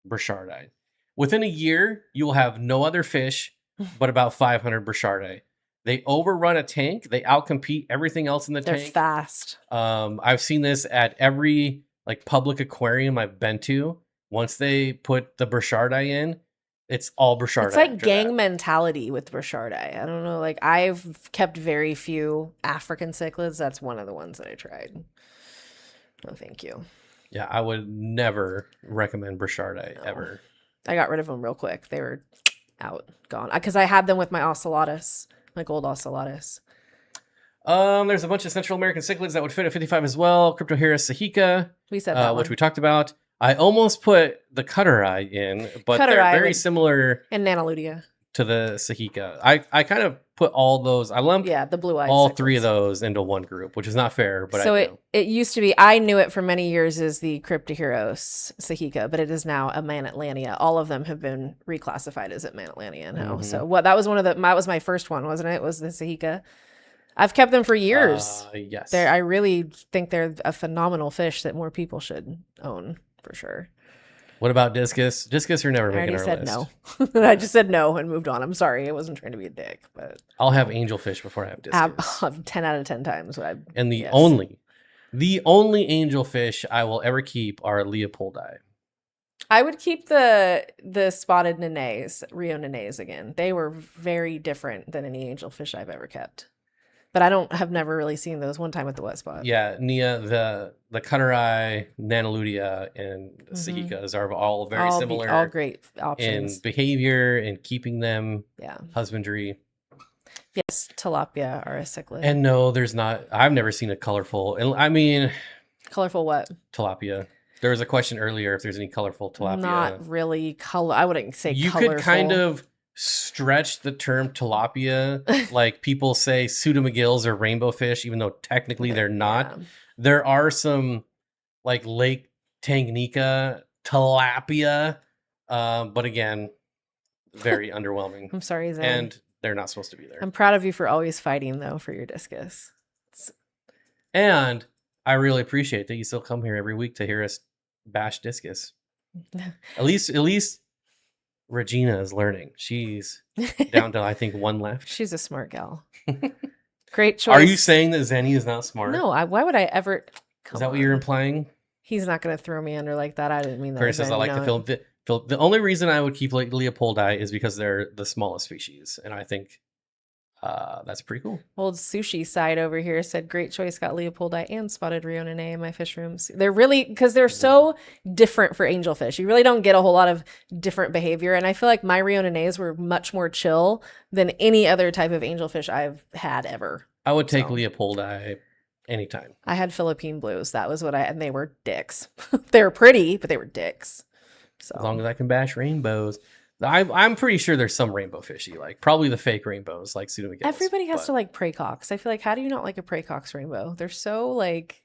Burchardi. Within a year, you will have no other fish but about 500 Burchardi. They overrun a tank. They outcompete everything else in the tank.
They're fast.
I've seen this at every like public aquarium I've been to. Once they put the Burchardi in, it's all Burchardi.
It's like gang mentality with Burchardi. I don't know. Like I've kept very few African cichlids. That's one of the ones that I tried. No, thank you.
Yeah, I would never recommend Burchardi ever.
I got rid of them real quick. They were out, gone. Because I had them with my ocellatus, my gold ocellatus.
There's a bunch of Central American cichlids that would fit at 55 as well. Cryptoheris sahica,
we said that
which we talked about. I almost put the cutter eye in, but they're very similar
and Nanaludia
to the sahica. I kind of put all those. I lumped
the blue-eyed
all
cichlids.
3 of those into one group, which is not fair. But
so it used to be. I knew it for many years as the Cryptoheros sahica, but it is now a Manatlantia. All of them have been reclassified as a Manatlantia now. So that was that was my first one, wasn't it? Was the sahica. I've kept them for years.
Yes.
I really think they're a phenomenal fish that more people should own for sure.
What about discus? Discus are never
I
making
already
our
said
list.
no. I just said no and moved on. I'm sorry. I wasn't trying to be a dick, but
I'll have angelfish before I have discus.
10 out of 10 times.
And the only angelfish I will ever keep are Leopoldi.
I would keep the spotted nenays, Rio nenays again. They were very different than any angelfish I've ever kept. But I have never really seen those. One time at the wet spot.
Yeah, Nia, the cutter eye, Nanaludia, and Cichlids are all very similar.
All great options
in behavior and keeping them.
Yeah.
Husbandry.
Yes, tilapia are a cichlid.
And no, there's not. I've never seen a colorful. And I mean,
colorful what?
Tilapia. There was a question earlier if there's any colorful tilapia.
Not really color. I wouldn't say
you
colorful.
could kind of stretch the term tilapia. Like people say pseudomcgills are rainbow fish, even though technically they're not. Yeah. There are some like Lake Tanganyika tilapia, but again, very underwhelming.
I'm sorry, Zen.
And they're not supposed to be there.
I'm proud of you for always fighting though for your discus.
And I really appreciate that you still come here every week to hear us bash discus. At least Regina is learning. She's down to I think one left.
She's a smart gal. Great choice.
Are you saying that Zenny is not smart?
No. Why would I ever?
Is that what you're implying?
He's not going to throw me under like that. I didn't mean that.
Curtis says I like the film. The only reason I would keep Leopoldi is because they're the smallest species, and I think that's pretty cool.
Old sushi side over here said, "Great choice. Got Leopoldi and spotted Rio Nene in my fish rooms. They're really because they're so different for angelfish. You really don't get a whole lot of different behavior, and I feel like my Rio Nenes were much more chill than any other type of angelfish I've had ever.
I would take Leopoldi anytime.
I had Philippine blues. That was what and they were dicks. They were pretty, but they were dicks. So
as long as I can bash rainbows. I'm pretty sure there's some rainbow fishy, like probably the fake rainbows, like pseudomcgills.
Everybody has to like praycocks. I feel like, how do you not like a praycock's rainbow? They're so like.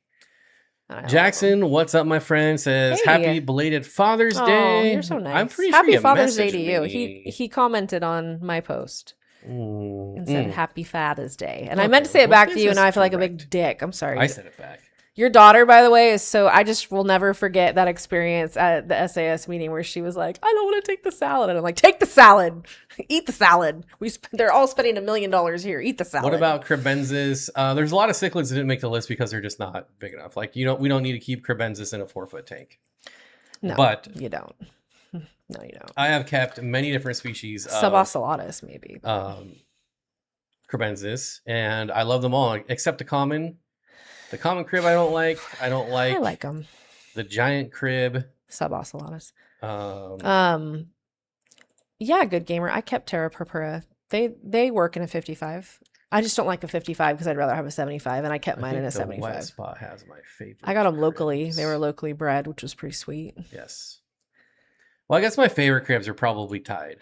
Jackson, what's up, my friend? Says happy belated Father's Day.
You're so nice.
I'm pretty
happy
sure
Father's Day to you. He commented on my post and said Happy Father's Day, and I meant to say it back to you, and now I feel like a big dick. I'm sorry.
I said it back.
Your daughter, by the way, is so. I just will never forget that experience at the SAS meeting where she was like, "I don't want to take the salad," and I'm like, "Take the salad, eat the salad." They're all spending $1 million here. Eat the salad.
What about crebensis? There's a lot of cichlids that didn't make the list because they're just not big enough. Like we don't need to keep crebensis in a 4-foot tank.
No,
but
you don't. No, you don't.
I have kept many different species.
Subocellatus, maybe.
Crebensis, and I love them all except the common. The common crib I don't like. I like
them.
The giant crib.
Subocellatus. Yeah, good gamer. I kept Terra purpura. They work in a 55. I just don't like a 55 because I'd rather have a 75, and I kept mine in a 75.
Wet spot has my favorite.
I got them locally. They were locally bred, which was pretty sweet.
Yes. Well, I guess my favorite cribs are probably tied.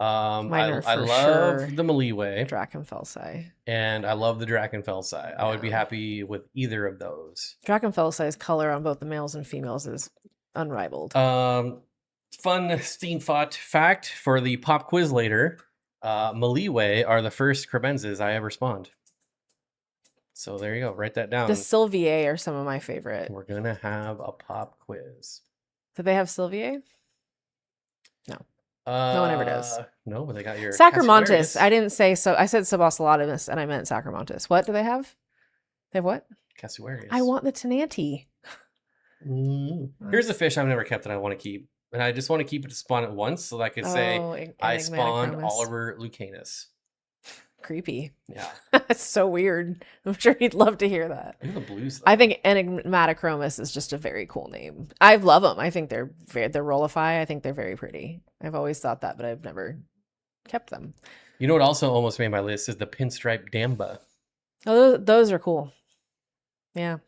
I love the Maliwe.
Drachenfelsai.
And I love the Drachenfelsai. I would be happy with either of those.
Drachenfelsai's color on both the males and females is unrivaled.
Fun Steenfot fact for the pop quiz later. Maliwe are the first crebensis I ever spawned. So there you go. Write that down.
The Sylviae are some of my favorite.
We're going to have a pop quiz.
Did they have Sylviae? No. No one ever does.
No, but they got your
Saccharomantys. I didn't say so. I said Subocellatus and I meant Saccharomantys. What do they have? They have what?
Casuarius.
I want the Tenanti.
Here's a fish I've never kept that I want to keep. And I just want to keep it to spawn it once so that I can say I spawned Oliver Lucanus.
Creepy.
Yeah.
That's so weird. I'm sure he'd love to hear that.
Look at the blues, though.
I think Enigmatochromis is just a very cool name. I love them. I think they're Rollify. I think they're very pretty. I've always thought that, but I've never kept them.
You know what also almost made my list is the pinstripe Damba.
Oh, those are cool. Yeah.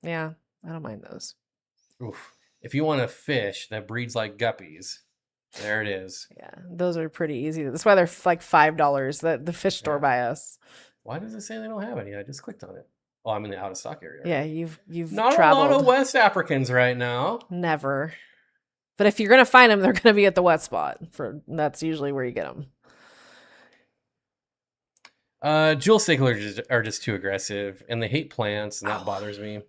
Yeah. I don't mind those.
Oof. If you want a fish that breeds like guppies, there it is.
Yeah, those are pretty easy. That's why they're like $5. The fish store by us.
Why does it say they don't have any? I just clicked on it. Oh, I'm in the out of stock area.
Yeah, you've
not
traveled.
A lot of West Africans right now.
Never. But if you're gonna find them, they're gonna be at the wet spot. That's usually where you get them.
Jewel cichlids are just too aggressive, and they hate plants, and that bothers me.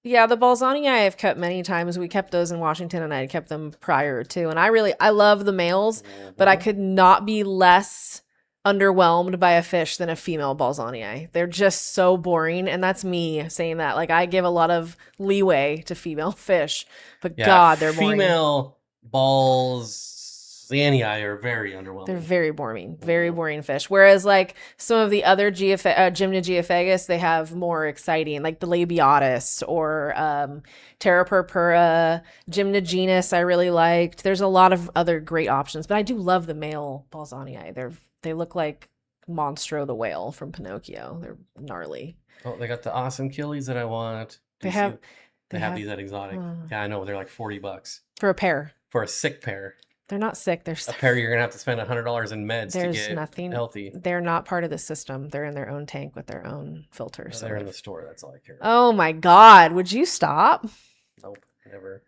Yeah, the Balzani I have kept many times. We kept those in Washington, and I kept them prior to. And I love the males, but I could not be less underwhelmed by a fish than a female Balzani. They're just so boring, and that's me saying that. Like, I give a lot of leeway to female fish, but God, they're boring.
Female Balzani are very underwhelming.
They're very boring fish. Whereas, like, some of the other Gymnogeophagus, they have more exciting, like the Laetacara or Terra purpura, Gymnogenus I really liked. There's a lot of other great options, but I do love the male Balzani. They look like Monstro the whale from Pinocchio. They're gnarly.
Oh, they got the awesome killies that I want. They have these at Exotic. Yeah, I know. They're like $40
for a pair.
For a sick pair.
They're not sick. They're
a pair you're gonna have to spend $100 in meds to get
nothing
healthy.
They're not part of the system. They're in their own tank with their own filter.
So they're in the store. That's all I care about.
Oh my God! Would you stop?
Nope, never.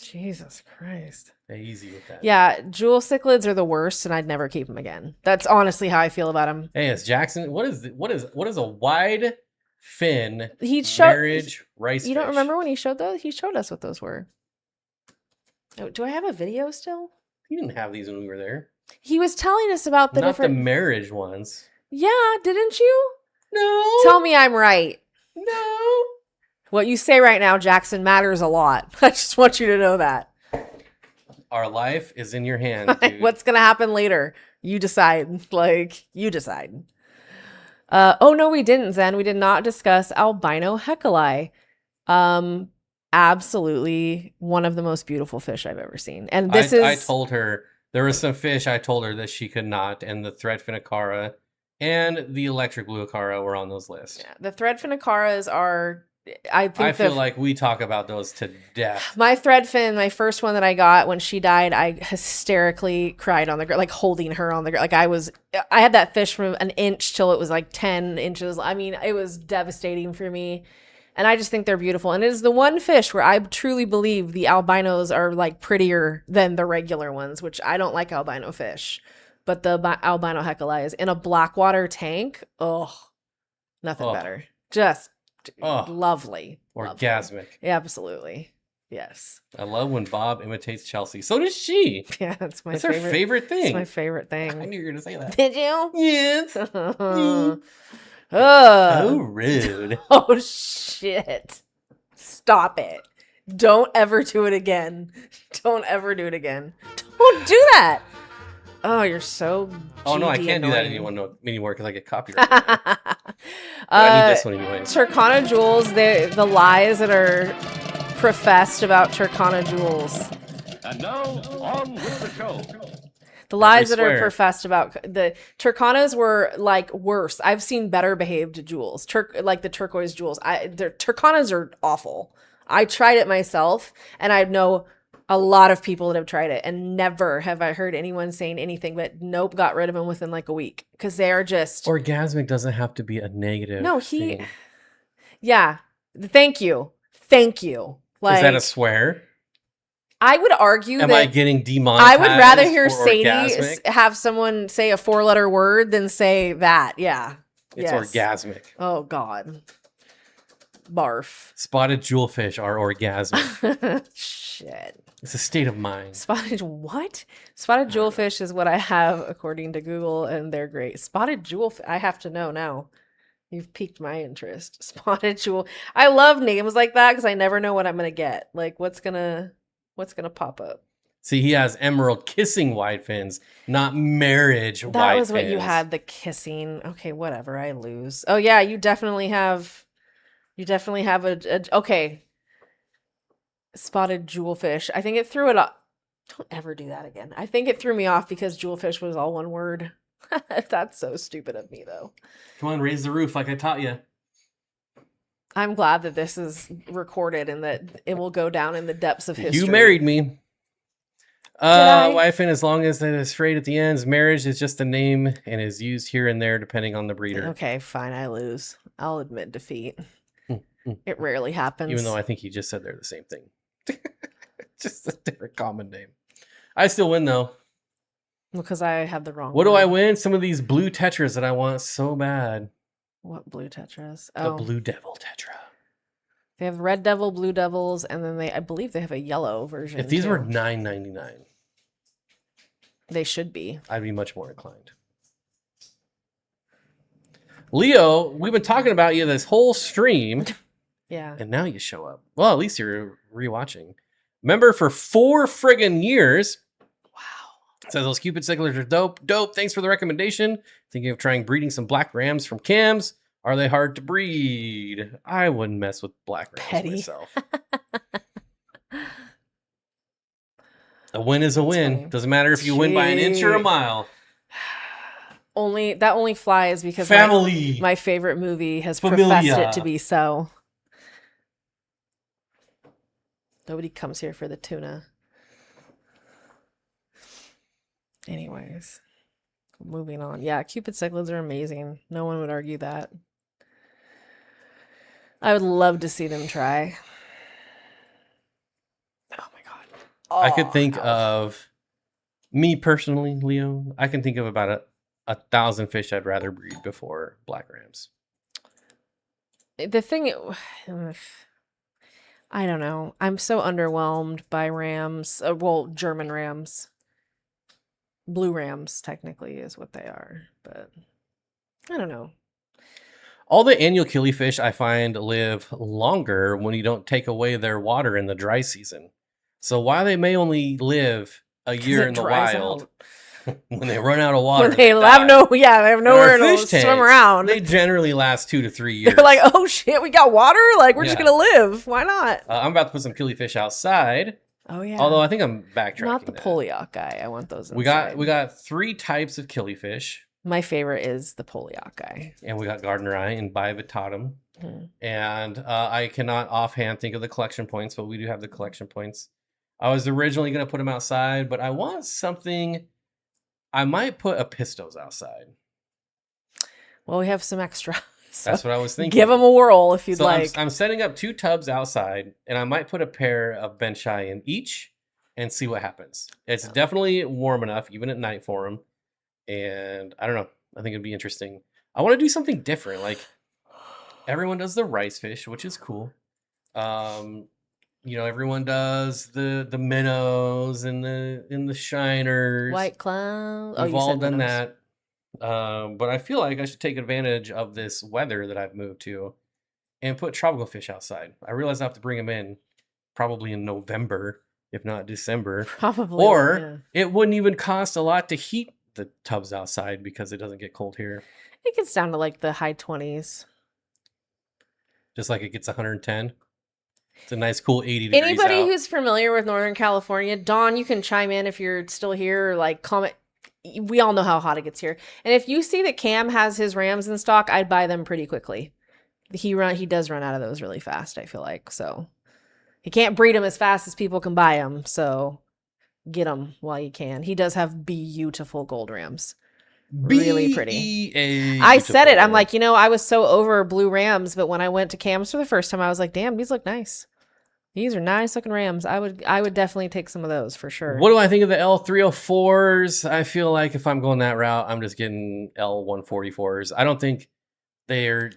Jesus Christ.
Easy with that.
Yeah, jewel cichlids are the worst, and I'd never keep them again. That's honestly how I feel about them.
Hey, it's Jackson. What is a wide fin
marriage
rice?
You don't remember when he showed those? He showed us what those were. Oh, do I have a video still?
He didn't have these when we were there.
He was telling us about
Not the marriage ones.
Yeah, didn't you?
No.
Tell me I'm right.
No.
What you say right now, Jackson, matters a lot. I just want you to know that.
Our life is in your hands, dude.
What's going to happen later? You decide. Like, you decide. Oh, no, we didn't, Zen. We did not discuss albino hecali. Absolutely one of the most beautiful fish I've ever seen. And I
told her, there was some fish I told her that she could not, and the threadfin acara and the electric blue acara were on those lists.
Yeah, the threadfin acaras are... I
feel like we talk about those to death.
My threadfin, my first one that I got when she died, I hysterically cried on the ground, like holding her on the ground. Like I had that fish from an inch till it was like 10 inches. I mean, it was devastating for me. And I just think they're beautiful. And it is the one fish where I truly believe the albinos are like prettier than the regular ones, which I don't like albino fish. But the albino hecali is in a blackwater tank. Oh, nothing better. Just lovely.
Orgasmic.
Lovely. Yeah, absolutely. Yes.
I love when Bob imitates Chelsea. So does she.
Yeah, that's her
favorite thing.
It's my favorite thing.
I knew you were going to say that.
Did you?
Yes.
So
rude.
Oh, shit. Stop it. Don't ever do it again. Don't ever do it again. Don't do that. Oh, you're so
Oh, no, I can't
annoying.
do that anymore because I get copyrighted. I need this one anyway.
Turkana jewels, the lies that are professed about Turkana jewels.
And now, on with the show.
The lies that are professed about the Turkanas were like worse. I've seen better behaved jewels, like the turquoise jewels. Turkanas are awful. I tried it myself, and I know a lot of people that have tried it, and never have I heard anyone saying anything but nope, got rid of them within like a week because they are just
orgasmic. Doesn't have to be a negative.
No,
thing.
Yeah. Thank you. Like,
is that a swear?
I would argue
Am
that
I getting demonetized?
I would rather hear Sadie
orgasmic?
have someone say a 4-letter word than say that. Yeah.
It's orgasmic.
Oh, God. Barf.
Spotted jewelfish are orgasmic.
Shit.
It's a state of mind.
Spotted jewelfish is what I have according to Google, and they're great. Spotted jewelfish. I have to know now. You've piqued my interest. Spotted jewel. I love names like that because I never know what I'm gonna get. Like what's gonna pop up.
See, he has emerald kissing wide fins, not marriage wide fins.
That was what you had, the kissing. Okay, whatever. I lose. Oh yeah, you definitely have a okay. Spotted jewelfish. I think it threw it off. Don't ever do that again. I think it threw me off because jewelfish was all one word. That's so stupid of me, though.
Come on, raise the roof like I taught you.
I'm glad that this is recorded and that it will go down in the depths of history.
You married me. Wife, and as long as it is straight at the ends, marriage is just a name and is used here and there depending on the breeder.
Okay, fine. I lose. I'll admit defeat. It rarely happens.
Even though I think you just said they're the same thing. Just a different common name. I still win, though.
Because I had the wrong
What do I
word.
win? Some of these blue tetras that I want so bad.
What blue tetras?
The blue devil tetra.
They have red devil, blue devils, and then I believe they have a yellow version.
If these
too.
were $9.99,
they should be.
I'd be much more inclined. Leo, we've been talking about you this whole stream.
Yeah.
And now you show up. Well, at least you're rewatching. Member for 4 friggin' years. Wow. Says those Cupid cichlids are dope. Dope. Thanks for the recommendation. Thinking of trying breeding some black rams from Cams. Are they hard to breed? I wouldn't mess with black rams myself. A win is a win.
Funny.
Doesn't matter if you win by an inch or a mile.
That only flies because
Family.
My favorite movie has
Familia.
professed it to be so. Nobody comes here for the tuna. Anyways, moving on. Yeah, Cupid cichlids are amazing. No one would argue that. I would love to see them try. Oh my god.
I could think of me personally, Leo. I can think of about 1,000 fish I'd rather breed before black rams.
The thing, I don't know. I'm so underwhelmed by rams. Well, German rams. Blue rams, technically, is what they are. But I don't know.
All the annual killifish I find live longer when you don't take away their water in the dry season. So while they may only live a year in the wild, when they run out of water,
when they have nowhere to swim around.
They generally last 2 to 3 years.
They're like, oh shit, we got water? Like, we're just gonna live. Why not?
I'm about to put some killifish outside.
Oh yeah.
Although I think I'm backtracking.
Not the polyock guy. I want those.
We got 3 types of killifish.
My favorite is the polyock guy.
And we got Gardner Eye and Bivitatum. And I cannot offhand think of the collection points, but we do have the collection points. I was originally going to put them outside, but I want something. I might put a Pistos outside.
Well, we have some extra. So
that's what I was thinking.
Give them a whirl if you'd like.
I'm setting up 2 tubs outside, and I might put a pair of benchai in each and see what happens. It's definitely warm enough, even at night for them. And I don't know. I think it'd be interesting. I want to do something different. Like everyone does the rice fish, which is cool. Everyone does the minnows and the shiners.
White cloud.
We've all done that. But I feel like I should take advantage of this weather that I've moved to and put tropical fish outside. I realize I have to bring them in probably in November, if not December.
Probably.
Or it wouldn't even cost a lot to heat the tubs outside because it doesn't get cold here.
It gets down to like the high 20s.
Just like it gets 110. It's a nice cool 80 degrees
Anybody
out.
who's familiar with Northern California, Dawn, you can chime in if you're still here or like comment. We all know how hot it gets here. And if you see that Cam has his rams in stock, I'd buy them pretty quickly. He does run out of those really fast, I feel like. So he can't breed them as fast as people can buy them. So get them while you can. He does have beautiful gold rams. Really pretty. I said it. I'm like, I was so over blue rams, but when I went to Cam's for the first time, I was like, damn, these look nice. These are nice looking rams. I would definitely take some of those for sure.
What do I think of the L304s? I feel like if I'm going that route, I'm just getting L144s. I don't think they're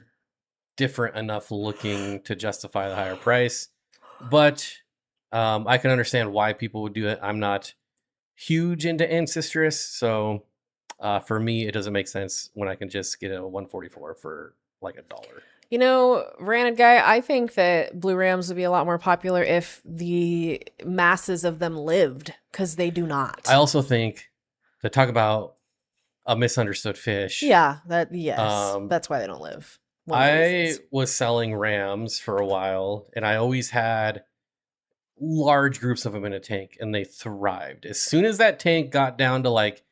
different enough looking to justify the higher price, but I can understand why people would do it. I'm not huge into Ancestress, so for me, it doesn't make sense when I can just get a 144 for like $1.
Ranted guy, I think that blue rams would be a lot more popular if the masses of them lived, because they do not.
I also think to talk about a misunderstood fish.
Yeah, that's why they don't live.
I was selling rams for a while, and I always had large groups of them in a tank, and they thrived. As soon as that tank got down to like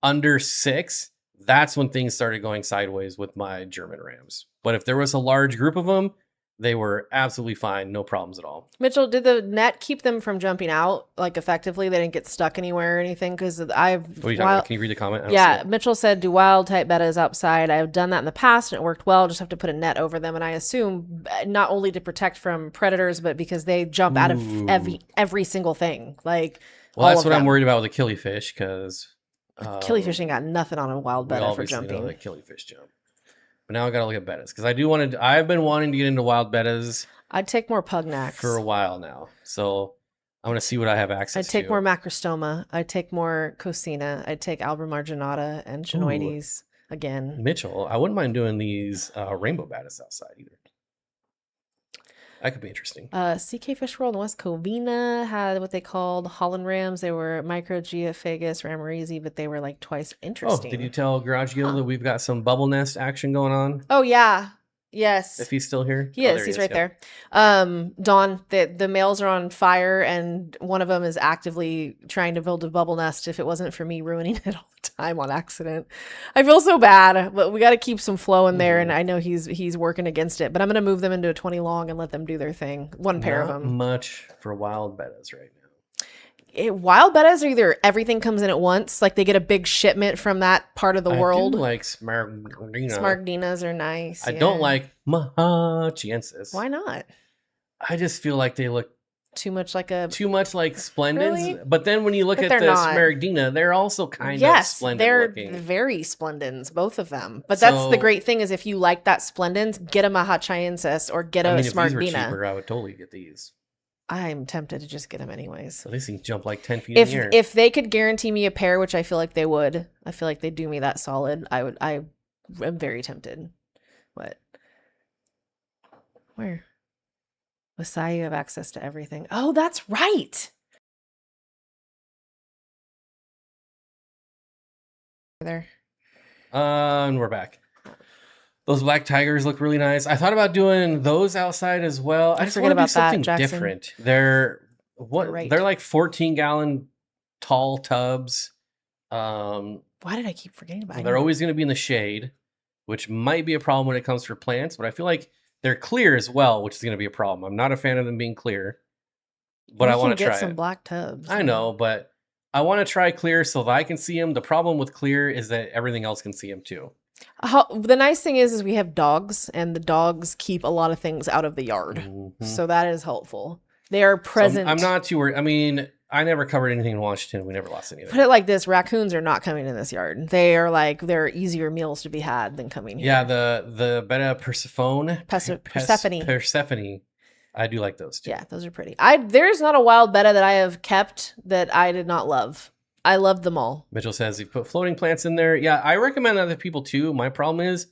under 6, that's when things started going sideways with my German rams. But if there was a large group of them, they were absolutely fine. No problems at all.
Mitchell, did the net keep them from jumping out like effectively? They didn't get stuck anywhere or anything? Because
What are you talking about? Can you read the comment?
Yeah, Mitchell said, do wild type bettas outside. I've done that in the past and it worked well. Just have to put a net over them. And I assume not only to protect from predators, but because they jump out of every single thing. Like,
well, that's what I'm worried about with the killifish, because
Killifish ain't got nothing on a wild
We
betta for
obviously know
jumping.
that killifish jump. But now I gotta look at bettas because I've been wanting to get into wild bettas
I'd take more pugnax.
for a while now. So I'm gonna see what I have access
I'd take
to.
more macrostoma. I'd take more cocina. I'd take Alba marginata and genoides again.
Mitchell, I wouldn't mind doing these rainbow bettas outside either. That could be interesting.
CK Fish World in West Covina had what they called Holland rams. They were Microgeophagus ramirezi, but they were like twice interesting.
Oh, did you tell Garage Guild that we've got some bubble nest action going on?
Oh yeah. Yes.
If he's still here?
He
Oh,
is.
there
He's right
yeah.
there. Dawn, the males are on fire, and one of them is actively trying to build a bubble nest. If it wasn't for me ruining it all the time on accident, I feel so bad. But we got to keep some flow in there, and I know he's working against it. But I'm gonna move them into a 20 long and let them do their thing. One pair of
Not
them.
much for wild bettas right now.
Wild bettas are either everything comes in at once, like they get a big shipment from that part of the world.
I do like Smaragdina.
Smaragdinas are nice.
I don't like Mahachiensis.
Why not?
I just feel like they look
Too much like a
Splendens.
Really?
But then when you look
But
at
they're
the
not.
Smaragdina, they're also kind of
yes,
splendid
they're
looking.
very splendens, both of them. But that's the
So-
great thing is if you like that splendens, get a Mahachiensis or get a
I mean, if these were
Smaragdina.
cheaper, I would totally get these.
I'm tempted to just get them anyways.
So these things jump like 10 feet in the air.
If they could guarantee me a pair, which I feel like they would, I feel like they'd do me that solid. I am very tempted. What? Where? Masai, you have access to everything. Oh, that's right. There.
And we're back. Those black tigers look really nice. I thought about doing those outside as well. I just
forget
want to do
about that,
something
Jackson.
different. They're
You're right.
They're like 14-gallon tall tubs.
Why did I keep forgetting about it?
They're always going to be in the shade, which might be a problem when it comes for plants, but I feel like they're clear as well, which is going to be a problem. I'm not a fan of them being clear, but I want to try
get some
it.
black tubs.
I know, but I want to try clear so that I can see them. The problem with clear is that everything else can see them too.
The nice thing is we have dogs, and the dogs keep a lot of things out of the yard,
Mhm.
so that is helpful. They are
So
present.
I'm not too worried. I mean, I never covered anything in Washington. We never lost anything.
Put it like this: raccoons are not coming in this yard. They're easier meals to be had than coming here.
Yeah, the Beta Persephone.
Persephone.
I do like those too.
Yeah, those are pretty. There's not a wild betta that I have kept that I did not love. I loved them all.
Mitchell says you put floating plants in there. Yeah, I recommend other people too. My problem is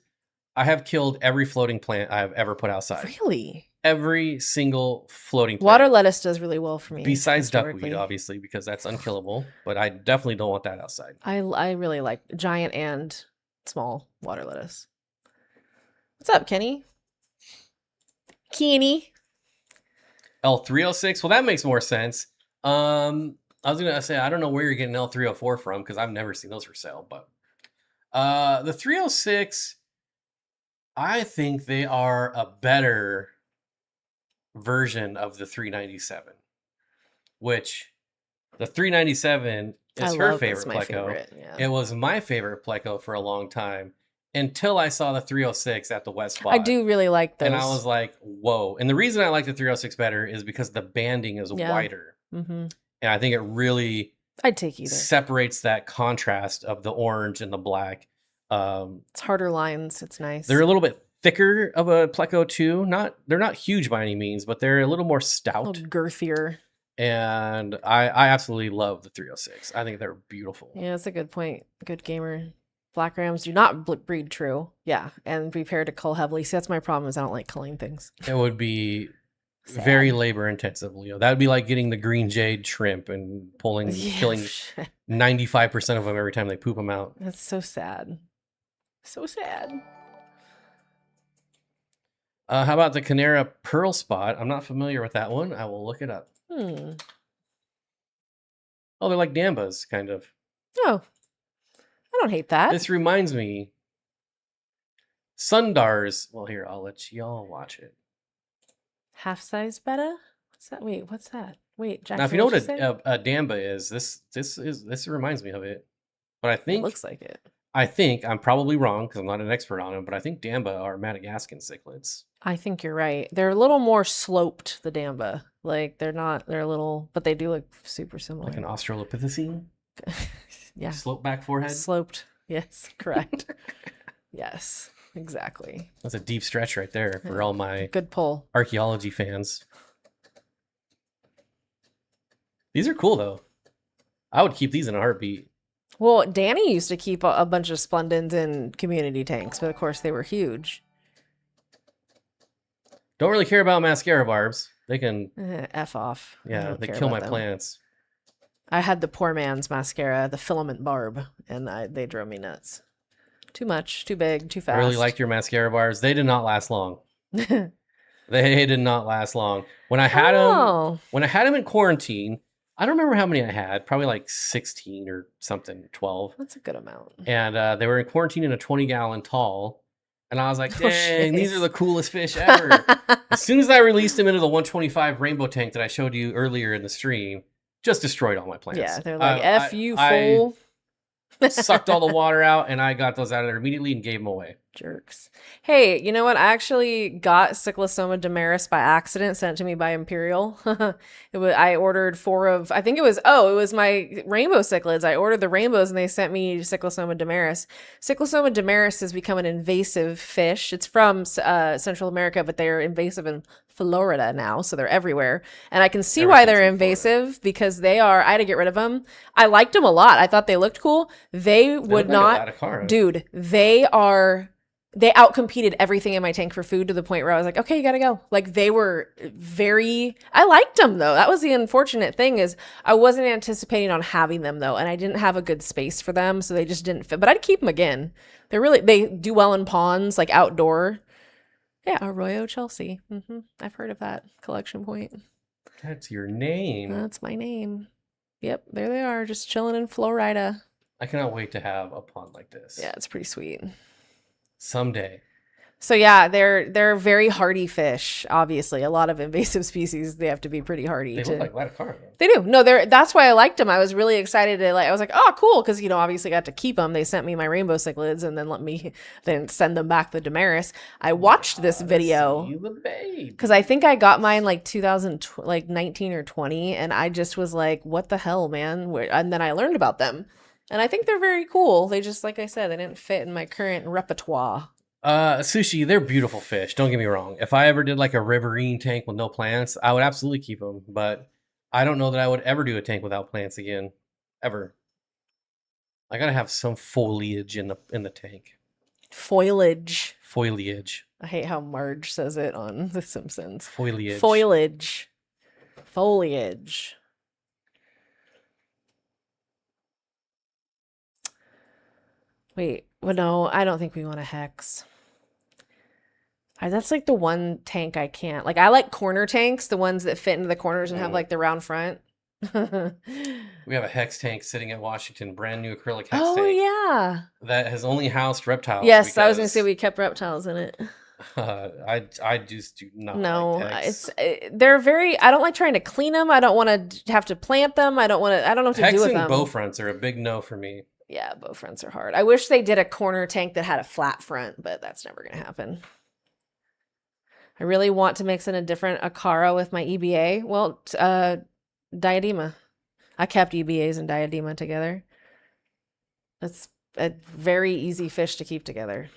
I have killed every floating plant I have ever put outside.
Really?
Every single floating plant.
Water lettuce does really well for me.
Besides
historically.
duckweed, obviously, because that's unkillable. But I definitely don't want that outside.
I really like giant and small water lettuce. What's up, Kenny? Kenny.
L306. Well, that makes more sense. I was gonna say I don't know where you're getting L304 from because I've never seen those for sale. But the 306, I think they are a better version of the 397, which the 397 is her favorite pleco.
Yeah.
It was my favorite pleco for a long time until I saw the 306 at the West Spot.
I do really like those.
And I was like, whoa. And the reason I like the 306 better is because the banding is
Yeah.
wider.
Mm-hmm.
And I think it really
I'd take either.
separates that contrast of the orange and the black.
It's harder lines. It's nice.
They're a little bit thicker of a pleco too. They're not huge by any means, but they're a little more
a
stout.
little girthier.
And I absolutely love the 306. I think they're beautiful.
Yeah, that's a good point. Good gamer. Black rams do not breed true. Yeah, and prepare to cull heavily. See, that's my problem is I don't like culling things.
It would be
Sad.
very labor intensive, Leo. That would be like getting the green jade shrimp and killing 95% of them every time they poop them out.
That's so sad. So sad.
How about the Canara pearl spot? I'm not familiar with that one. I will look it up. Oh, they're like Dambas, kind of.
Oh, I don't hate that.
This reminds me. Sundars. Well, here, I'll let y'all watch it.
Half size betta? What's that? Wait, what's that? Wait, Jackson.
Now, if you know what
what'd say?
a Damba is, this reminds me of it. But I
It
think
looks like it.
I'm probably wrong because I'm not an expert on them, but I think Damba are Madagascan cichlids.
I think you're right. They're a little more sloped, the Damba. Like they're a little, but they do look super similar.
Like an Australopithecine?
Yeah.
Slope back forehead.
Sloped. Yes, correct. Yes, exactly.
That's a deep stretch right there for all my
Good pull.
archaeology fans. These are cool though. I would keep these in a heartbeat.
Well, Danny used to keep a bunch of Splendens in community tanks, but of course they were huge.
Don't really care about mascara barbs. They can,
F off. I
yeah,
don't
they
care
kill
about
my
them.
plants.
I had the poor man's mascara, the filament barb, and they drove me nuts. Too much, too big, too fast.
I really liked your mascara bars. They did not last long. They did not last long. When I had them in quarantine, I don't remember how many I had. Probably like 16 or something, 12.
That's a good amount.
And they were in quarantine in a 20-gallon tall. And I was like,
Oh,
dang, these
jeez.
are the coolest fish ever. As soon as I released them into the 125 rainbow tank that I showed you earlier in the stream, just destroyed all my plants.
Yeah, they're like, F you, fool.
I sucked all the water out, and I got those out of there immediately and gave them away.
Jerks. Hey, you know what? I actually got Cyclosoma damaris by accident, sent to me by Imperial. I ordered 4 of, I think it was my rainbow cichlids. I ordered the rainbows and they sent me Cyclosoma damaris. Cyclosoma damaris has become an invasive fish. It's from Central America, but they're invasive in Florida now, so they're everywhere. And I can see why they're invasive because I had to get rid of them. I liked them a lot. I thought they looked cool. They would not, dude, they outcompeted everything in my tank for food to the point where I was like, okay, you gotta go. Like they were I liked them though. That was the unfortunate thing is I wasn't anticipating on having them though. And I didn't have a good space for them. So they just didn't fit, but I'd keep them again. They do well in ponds, like outdoor. Yeah. Arroyo Chelsea. I've heard of that collection point.
That's your name.
That's my name. Yep. There they are. Just chilling in Florida.
I cannot wait to have a pond like this.
Yeah. It's pretty sweet.
Someday.
So yeah, they're very hardy fish. Obviously, a lot of invasive species they have to be pretty hardy.
They look like Laetacara.
They do. No, that's why I liked them. I was really excited to I was like, oh, cool, because obviously got to keep them. They sent me my rainbow cichlids and then send them back the damaris. I watched this video because I think I got mine like 2019 or 20, and I just was like, what the hell, man? And then I learned about them. And I think they're very cool. They just, like I said, they didn't fit in my current repertoire.
Sushi, they're beautiful fish. Don't get me wrong. If I ever did like a riverine tank with no plants, I would absolutely keep them. But I don't know that I would ever do a tank without plants again. Ever. I gotta have some foliage in the tank.
Foliage.
I
hate how Marge says it on The Simpsons.
Foliage.
Wait, well, no, I don't think we want a hex. That's like the one tank I can't. Like, I like corner tanks, the ones that fit into the corners and have like the round front.
We have a hex tank sitting at Washington, brand new acrylic hex tank.
Oh, yeah.
That has only housed reptiles.
Yes, I was going to say we kept reptiles in it.
I just do not.
No,
like
they're very. I don't like trying to clean them. I don't want to have to plant them. I don't know what to do with them.
Hex and bow fronts are a big no for me.
Yeah, bow fronts are hard. I wish they did a corner tank that had a flat front, but that's never going to happen. I really want to mix in a different acara with my EBA. Well, diadema. I kept EBAs and diadema together. That's a very easy fish to keep together.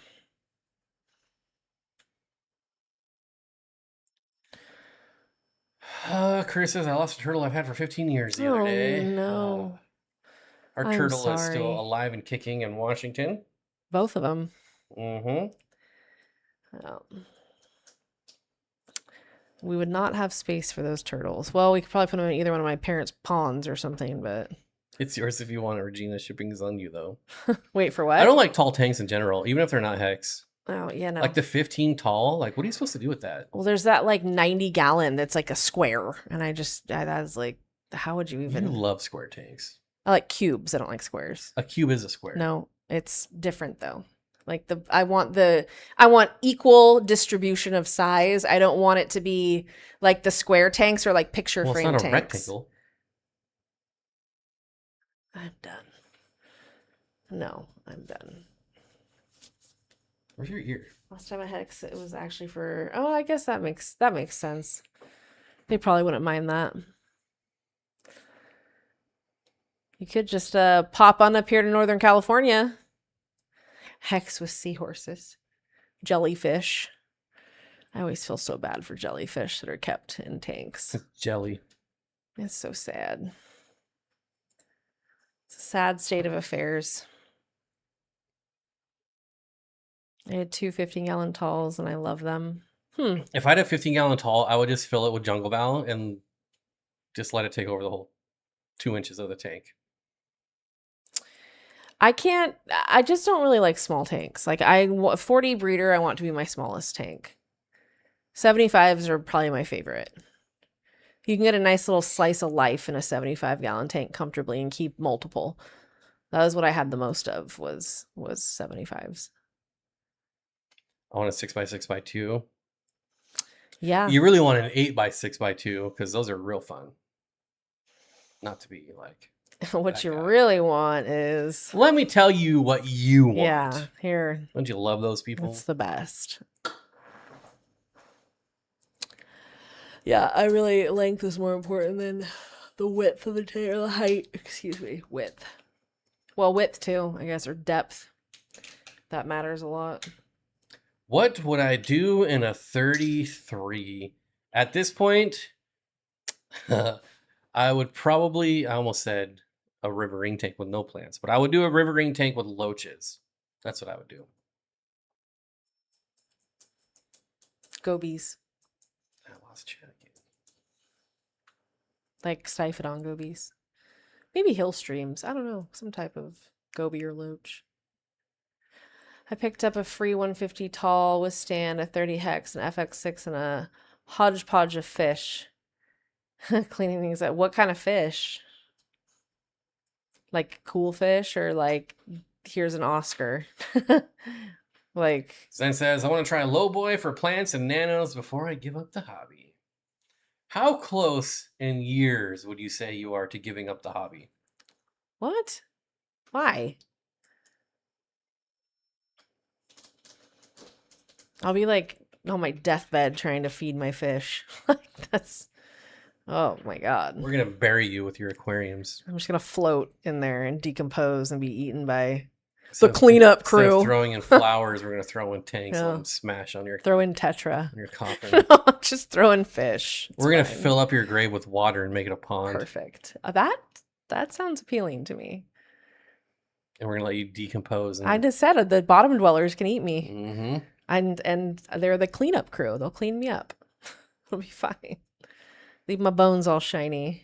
Chris says, I lost a turtle I've had for 15 years the other day.
No.
Our turtle is still alive and kicking in Washington.
Both of them.
Mm-hmm.
Oh. We would not have space for those turtles. Well, we could probably put them in either one of my parents' ponds or something, but...
It's yours if you want it, Regina. Shipping is on you, though.
Wait, for what?
I don't like tall tanks in general, even if they're not hex.
Oh, yeah, no.
Like the 15 tall, like what are you supposed to do with that?
Well, there's that like 90 gallon that's like a square. And that's like, how would you even...
You love square tanks.
I like cubes. I don't like squares.
A cube is a square.
No, it's different though. Like I want equal distribution of size. I don't want it to be like the square tanks or like picture frame tanks.
It's not a rectangle.
I'm done. No, I'm done.
Where's your ear?
Last time I had it was actually for, oh, I guess that makes sense. They probably wouldn't mind that. You could just pop on up here to Northern California. Hex with seahorses. Jellyfish. I always feel so bad for jellyfish that are kept in tanks.
Jelly.
It's so sad. It's a sad state of affairs. I had 2 15-gallon talls, and I love them.
If I had a 15-gallon tall, I would just fill it with jungle val and just let it take over the whole 2 inches of the tank.
I just don't really like small tanks. Like 40 breeder, I want to be my smallest tank. 75s are probably my favorite. You can get a nice little slice of life in a 75-gallon tank comfortably and keep multiple. That was what I had the most of was 75s.
I want a 6x6x2.
Yeah.
You really want an 8x6x2 because those are real fun. Not to be like
What you really want is...
Let me tell you what you want.
Yeah, here.
Don't you love those people?
It's the best. Yeah, I really... Length is more important than the width of the tail, the height. Excuse me, width. Well, width too, I guess, or depth. That matters a lot.
What would I do in a 33? At this point, I would probably... I almost said a riverine tank with no plants, but I would do a riverine tank with loaches. That's what I would do.
Gobies.
I lost chat again.
Like Stiphodon gobies. Maybe hill streams. I don't know. Some type of goby or loach. I picked up a free 150 tall with stand, a 30 hex, an FX6, and a hodgepodge of fish. Cleaning things up. What kind of fish? Like cool fish or like here's an Oscar? Like
Zen says, I want to try low boy for plants and nanos before I give up the hobby. How close in years would you say you are to giving up the hobby?
what? Why? I'll be like on my deathbed trying to feed my fish. Like that's... Oh my God.
We're going to bury you with your aquariums.
I'm just going to float in there and decompose and be eaten by
So
the cleanup
instead of
crew.
throwing in flowers, we're going to throw in tanks
Yeah.
and smash on your,
Throw in Tetra.
on your coffin.
Just throw in fish. It's
We're going to
fine.
fill up your grave with water and make it a pond.
Perfect. That sounds appealing to me.
And we're going to let you decompose. And...
I just said the bottom dwellers can eat me.
Mm-hmm.
And they're the cleanup crew. They'll clean me up. It'll be fine. Leave my bones all shiny.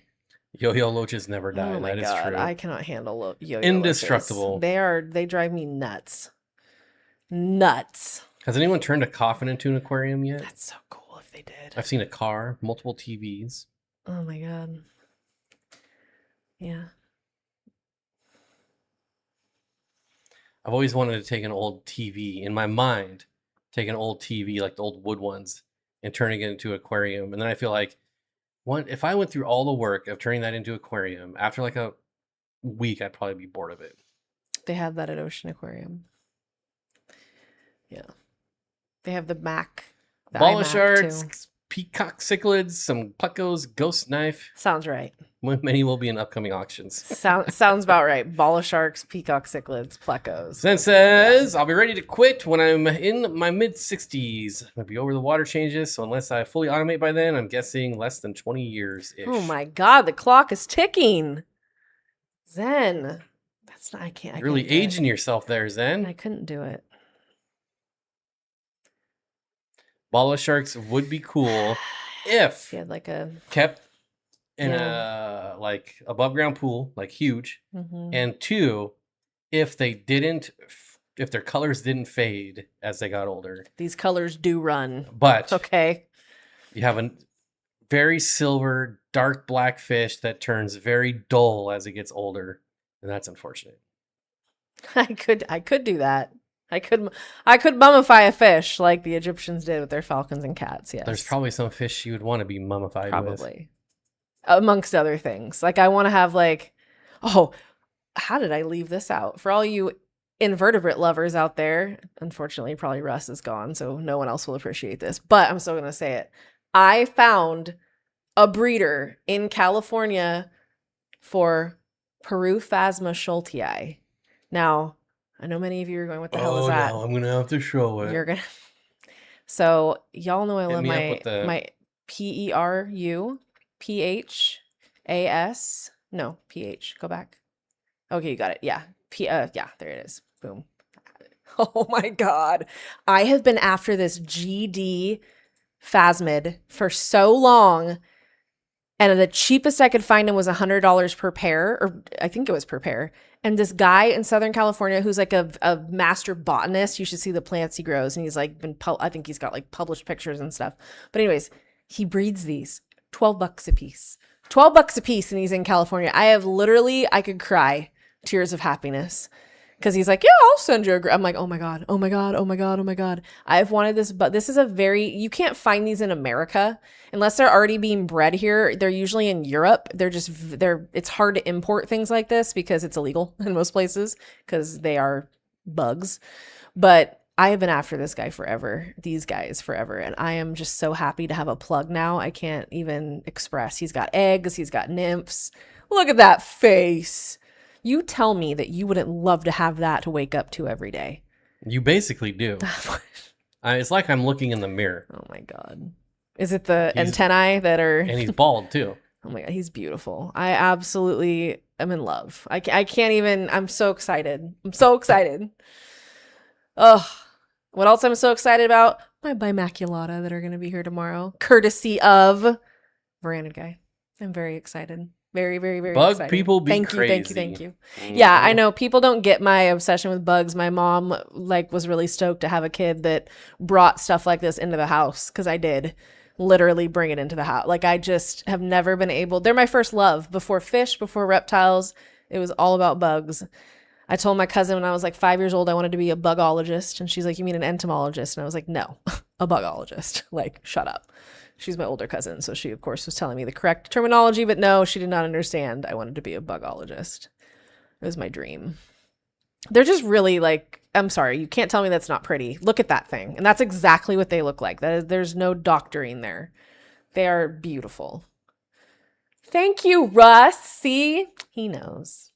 Yo-yo loaches never die.
Oh my
That
God,
is true.
I cannot handle yo-yo
Indestructible.
loaches. They drive me nuts. Nuts.
Has anyone turned a coffin into an aquarium yet?
That's so cool if they did.
I've seen a car, multiple TVs.
Oh my God. Yeah.
I've always wanted to take an old TV in my mind, take an old TV like the old wood ones and turning it into an aquarium. And then I feel like if I went through all the work of turning that into an aquarium, after like a week, I'd probably be bored of it.
They have that at Ocean Aquarium. Yeah. They have the Mac. The
Ball of
iMac,
sharks,
too.
peacock cichlids, some plecos, ghost knife.
Sounds right.
Many will be in upcoming auctions.
Sounds about right. Ball of sharks, peacock cichlids, plecos.
Zen says, I'll be ready to quit when I'm in my mid-60s. I'll be over the water changes, so unless I fully automate by then, I'm guessing less than 20 years-ish.
Oh my God, the clock is ticking. Zen. That's not, I can't.
You're really
couldn't do it.
aging yourself there, Zen.
I couldn't do it.
Ball of sharks would be cool if
He had like a...
kept in a like above ground pool, like huge.
Mhm.
And 2, if they didn't, if their colors didn't fade as they got older.
These colors do run.
But
Okay.
you have a very silver, dark black fish that turns very dull as it gets older, and that's unfortunate.
I could do that. I could mummify a fish like the Egyptians did with their falcons and cats. Yes.
There's probably some fish you would want to be mummified with.
probably. Amongst other things. Like I want to have like, oh, how did I leave this out? For all you invertebrate lovers out there, unfortunately, probably Russ is gone, so no one else will appreciate this, but I'm still going to say it. I found a breeder in California for Peru phasma schultii. Now, I know many of you are going, what the hell is that?
Oh, no, I'm going to have to show it.
You're going to. So, y'all know I love
me up
my,
with the-
my PERUPHAS. No, PH. Go back. Okay, you got it. Yeah. Yeah, there it is. Boom. Oh my God. I have been after this GD phasmid for so long. And the cheapest I could find him was $100 per pair, or I think it was per pair. And this guy in Southern California who's like a master botanist, you should see the plants he grows. And he's like I think he's got like published pictures and stuff. But anyways, he breeds these $12 a piece. $12 a piece, and he's in California. I could cry tears of happiness. Because he's like, yeah, I'll send you I'm like, oh my God, oh my God, oh my God, oh my God. I've wanted this, but this is you can't find these in America unless they're already being bred here. They're usually in Europe. It's hard to import things like this because it's illegal in most places because they are bugs. But I have been after these guys forever. And I am just so happy to have a plug now. I can't even express. He's got eggs. He's got nymphs. Look at that face. You tell me that you wouldn't love to have that to wake up to every day.
You basically do. It's like I'm looking in the mirror.
Oh my God. Is it the antennae that are...
And he's bald too.
Oh my God, he's beautiful. I absolutely am in love. I can't even... I'm so excited. I'm so excited. Ugh. What else I'm so excited about? My bimaculata that are going to be here tomorrow. Courtesy of Brandon Guy. I'm very excited. Very, very, very
Bug
excited.
people be
thank
crazy.
Thank you.
Mm-hmm.
Yeah, I know people don't get my obsession with bugs. My mom was really stoked to have a kid that brought stuff like this into the house because I did literally bring it into the house. Like I just have never been able. They're my first love. Before fish, before reptiles, it was all about bugs. I told my cousin when I was like 5 years old I wanted to be a bugologist, and she's like, "You mean an entomologist?" And I was like, "No, a bugologist." Like, shut up. She's my older cousin, so she, of course, was telling me the correct terminology, but no, she did not understand. I wanted to be a bugologist. It was my dream. They're just really like, I'm sorry, you can't tell me that's not pretty. Look at that thing. And that's exactly what they look like. There's no doctoring there. They are beautiful. Thank you, Russ. See? He knows.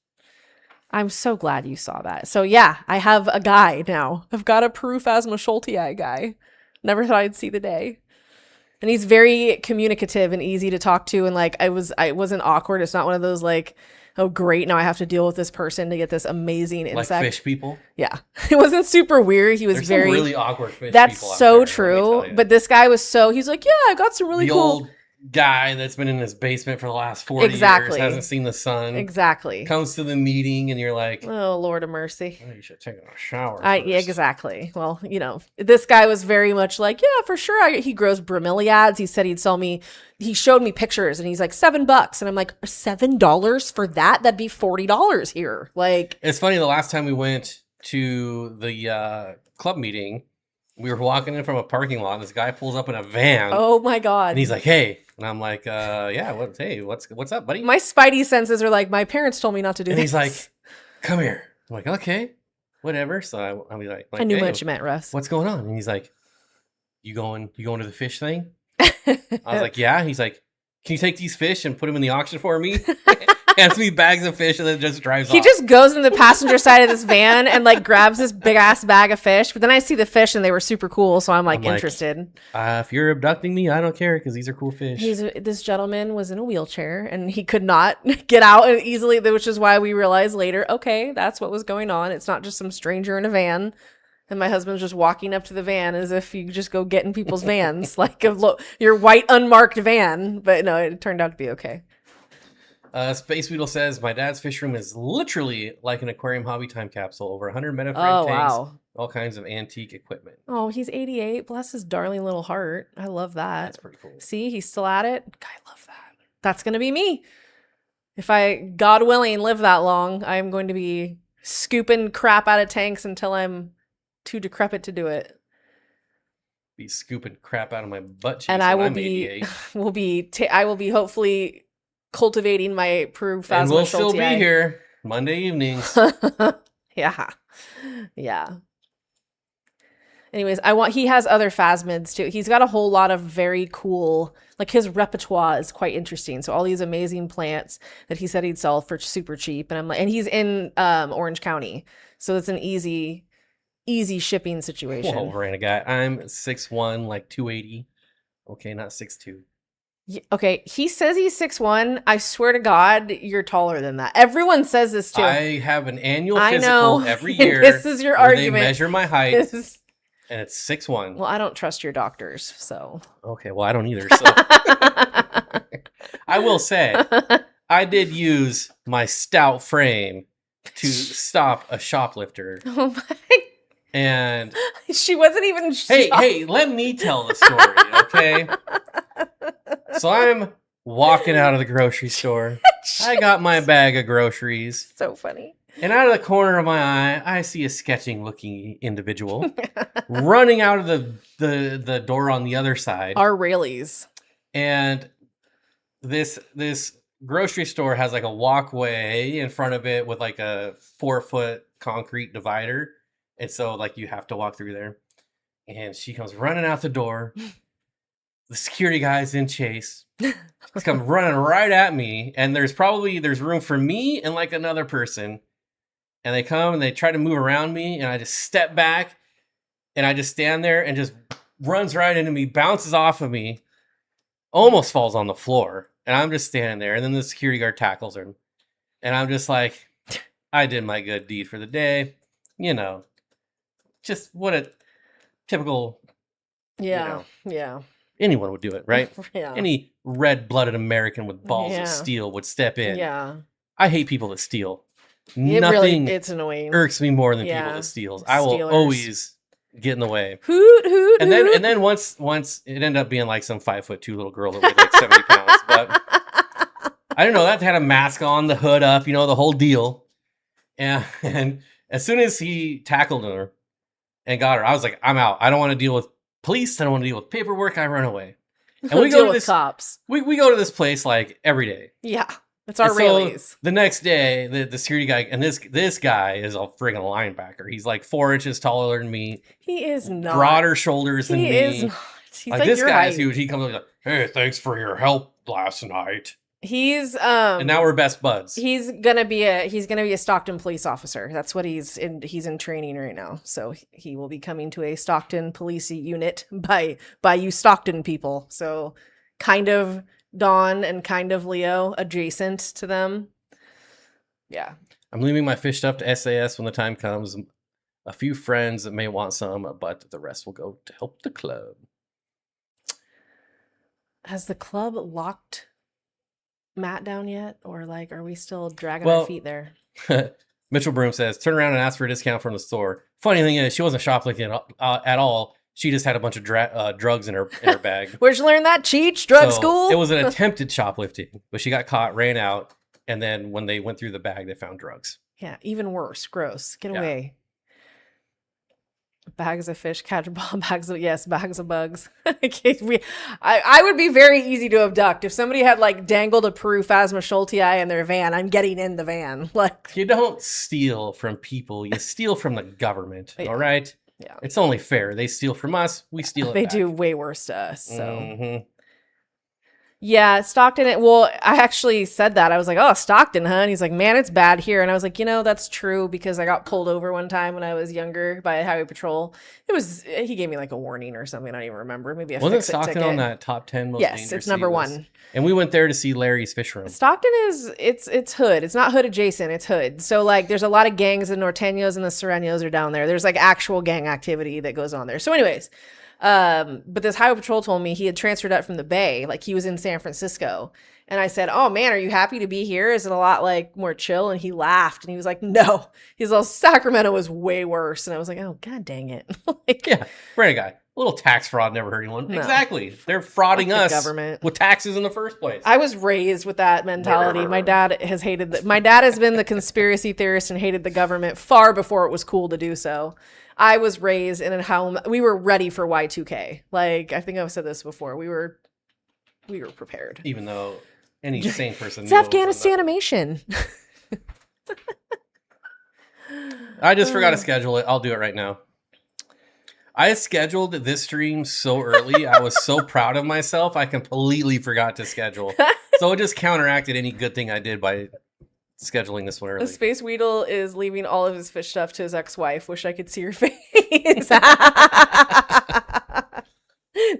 I'm so glad you saw that. So yeah, I have a guy now. I've got a Peru phasma schultii guy. Never thought I'd see the day. And he's very communicative and easy to talk to. And like, I wasn't awkward. It's not one of those like, oh great, now I have to deal with this person to get this amazing insect. Like
fish people?
Yeah. It wasn't super weird. He was
There's
very
some really awkward fish
That's
people out
so
there,
true. But this guy was he's like, yeah, I got some really cool.
Old guy that's been in his basement for the last 40
Exactly.
years, hasn't seen the sun.
Exactly.
Comes to the meeting and you're like,
oh, Lord of mercy.
Oh, you should take a shower.
Yeah, exactly. Well, this guy was very much like, yeah, for sure. He grows bromeliads. He said he'd sell me. He showed me pictures and he's like $7. And I'm like, $7 for that? That'd be $40 here. Like,
it's funny. The last time we went to the club meeting, we were walking in from a parking lot and this guy pulls up in a van.
Oh my God.
And he's like, hey. And I'm like, yeah, what's up, buddy?
My spidey senses are like, my parents told me not to do
and
this.
And he's like, come here. I'm like, okay, whatever. So I'll be like,
I knew
hey,
what you meant, Russ.
What's going on? And he's like, you going to the fish thing? I was like, yeah. He's like, can you take these fish and put them in the auction for me? Hands me bags of fish and then just drives off.
He just goes in the passenger side of this van and like grabs this big ass bag of fish. But then I see the fish and they were super cool. So I'm interested.
If you're abducting me, I don't care because these are cool fish.
This gentleman was in a wheelchair and he could not get out easily, which is why we realized later, okay, that's what was going on. It's not just some stranger in a van. And my husband's just walking up to the van as if you just go get in people's vans, like your white unmarked van. But no, it turned out to be okay.
Space Beetle says, my dad's fish room is literally like an aquarium hobby time capsule. Over 100 metaframe tanks,
wow.
All kinds of antique equipment.
Oh, he's 88. Bless his darling little heart. I love that.
That's pretty cool.
See, he's still at it. I love that. That's going to be me. If I, God willing, live that long, I'm going to be scooping crap out of tanks until I'm too decrepit to do it.
Be scooping crap out of my butt cheeks.
And I will be, I will be hopefully cultivating my Peru phasma.
And we'll still be here Monday evenings.
Yeah. Anyways, he has other phasmids too. He's got a whole lot of very cool, like his repertoire is quite interesting. So all these amazing plants that he said he'd sell for super cheap. And I'm like, and he's in Orange County. So it's an easy shipping situation.
Whoa, random guy. I'm 6'1", like 280. Okay, not 6'2".
Okay, he says he's 6'1". I swear to God, you're taller than that. Everyone says this too.
I have an annual
I
physical
know.
every year.
This is your
where
argument.
They measure my height, and it's 6'1".
Well, I don't trust your doctors, so.
Okay, well, I don't either. So I will say, I did use my stout frame to stop a shoplifter.
Oh my.
And
she wasn't even
hey, let me tell the story, okay? So I'm walking out of the grocery store. I got my bag of groceries.
So funny.
And out of the corner of my eye, I see a sketching looking individual running out of the door on the other side.
Our railies.
And this grocery store has like a walkway in front of it with like a 4-foot concrete divider. And so like you have to walk through there. And she comes running out the door. The security guy's in chase. He's come running right at me. And there's room for me and like another person. And they come and they try to move around me. And I just step back. And I just stand there and just runs right into me, bounces off of me, almost falls on the floor. And I'm just standing there. And then the security guard tackles her. And I'm just like, I did my good deed for the day. You know, just what a typical,
yeah, yeah.
Anyone would do it, right?
Yeah.
Any red-blooded American with balls of steel would step in.
Yeah.
I hate people that steal.
It's annoying.
Irks me more than people that steals. I will always get in the way.
Hoot, hoot,
and
hoot.
then once it ended up being like some 5'2" little girl that weighed like 70 pounds. But I don't know. That had a mask on, the hood up, the whole deal. And as soon as he tackled her and got her, I was like, I'm out. I don't want to deal with police. I don't want to deal with paperwork. I run away. And we go to this
cops.
We go to this place like every day.
Yeah. It's our railies.
The next day, the security guy, and this guy is a friggin' linebacker. He's like 4 inches taller than me.
He is not.
Broader shoulders than me.
He is not. He's like
this
your
guy
height.
is huge. He comes up like, hey, thanks for your help last night.
He's
and now we're best buds.
He's gonna be a Stockton police officer. That's what he's in training right now. So he will be coming to a Stockton police unit by you Stockton people. So kind of Dawn and kind of Leo adjacent to them. Yeah.
I'm leaving my fish stuff to SAS when the time comes. A few friends that may want some, but the rest will go to help the club.
Has the club locked Matt down yet, or like are we still dragging our feet there?
Mitchell Broom says turn around and ask for a discount from the store. Funny thing is she wasn't shoplifting at all. She just had a bunch of drugs in her bag.
Where'd you learn that, Cheech? Drug school?
It was an attempted shoplifting, but she got caught, ran out, and then when they went through the bag, they found drugs.
Yeah, even worse. Gross. Get away. Bags of fish, catch bags of bugs. I would be very easy to abduct. If somebody had like dangled a Peru Phasma schultei in their van, I'm getting in the van. Like,
you don't steal from people, you steal from the government. All right?
Yeah.
It's only fair. They steal from us, we steal it
They
back.
do way worse to us. So
Mm-hmm.
yeah, Stockton. Well, I actually said that. I was like, oh, Stockton, huh? And he's like, man, it's bad here. And I was like, that's true because I got pulled over one time when I was younger by highway patrol. He gave me like a warning or something. I don't even remember. Maybe a
Wasn't
fix-it
Stockton
ticket.
on that top 10 most dangerous?
Yes, it's number one.
And we went there to see Larry's fish room.
Stockton it's hood. It's not hood adjacent. It's hood. So like there's a lot of gangs. The Norteños and the Sureños are down there. There's like actual gang activity that goes on there. So anyways, but this highway patrol told me he had transferred up from the Bay. Like he was in San Francisco. And I said, oh man, are you happy to be here? Is it a lot like more chill? And he laughed and he was like, no. He's all, Sacramento was way worse. And I was like, oh, God dang it. Like,
yeah, Brandon guy. A little tax fraud never hurt anyone.
No.
Exactly. They're frauding us
government
with taxes in the first place.
I was raised with that mentality. My dad has my dad has been the conspiracy theorist and hated the government far before it was cool to do so. I was raised in a home. We were ready for Y2K. Like, I think I've said this before. We were prepared.
Even though any sane person
It's Afghanistan animation.
I just forgot to schedule it. I'll do it right now. I scheduled this stream so early. I was so proud of myself. I completely forgot to schedule. So it just counteracted any good thing I did by scheduling this one
The
early.
Space Weedle is leaving all of his fish stuff to his ex-wife. Wish I could see your face.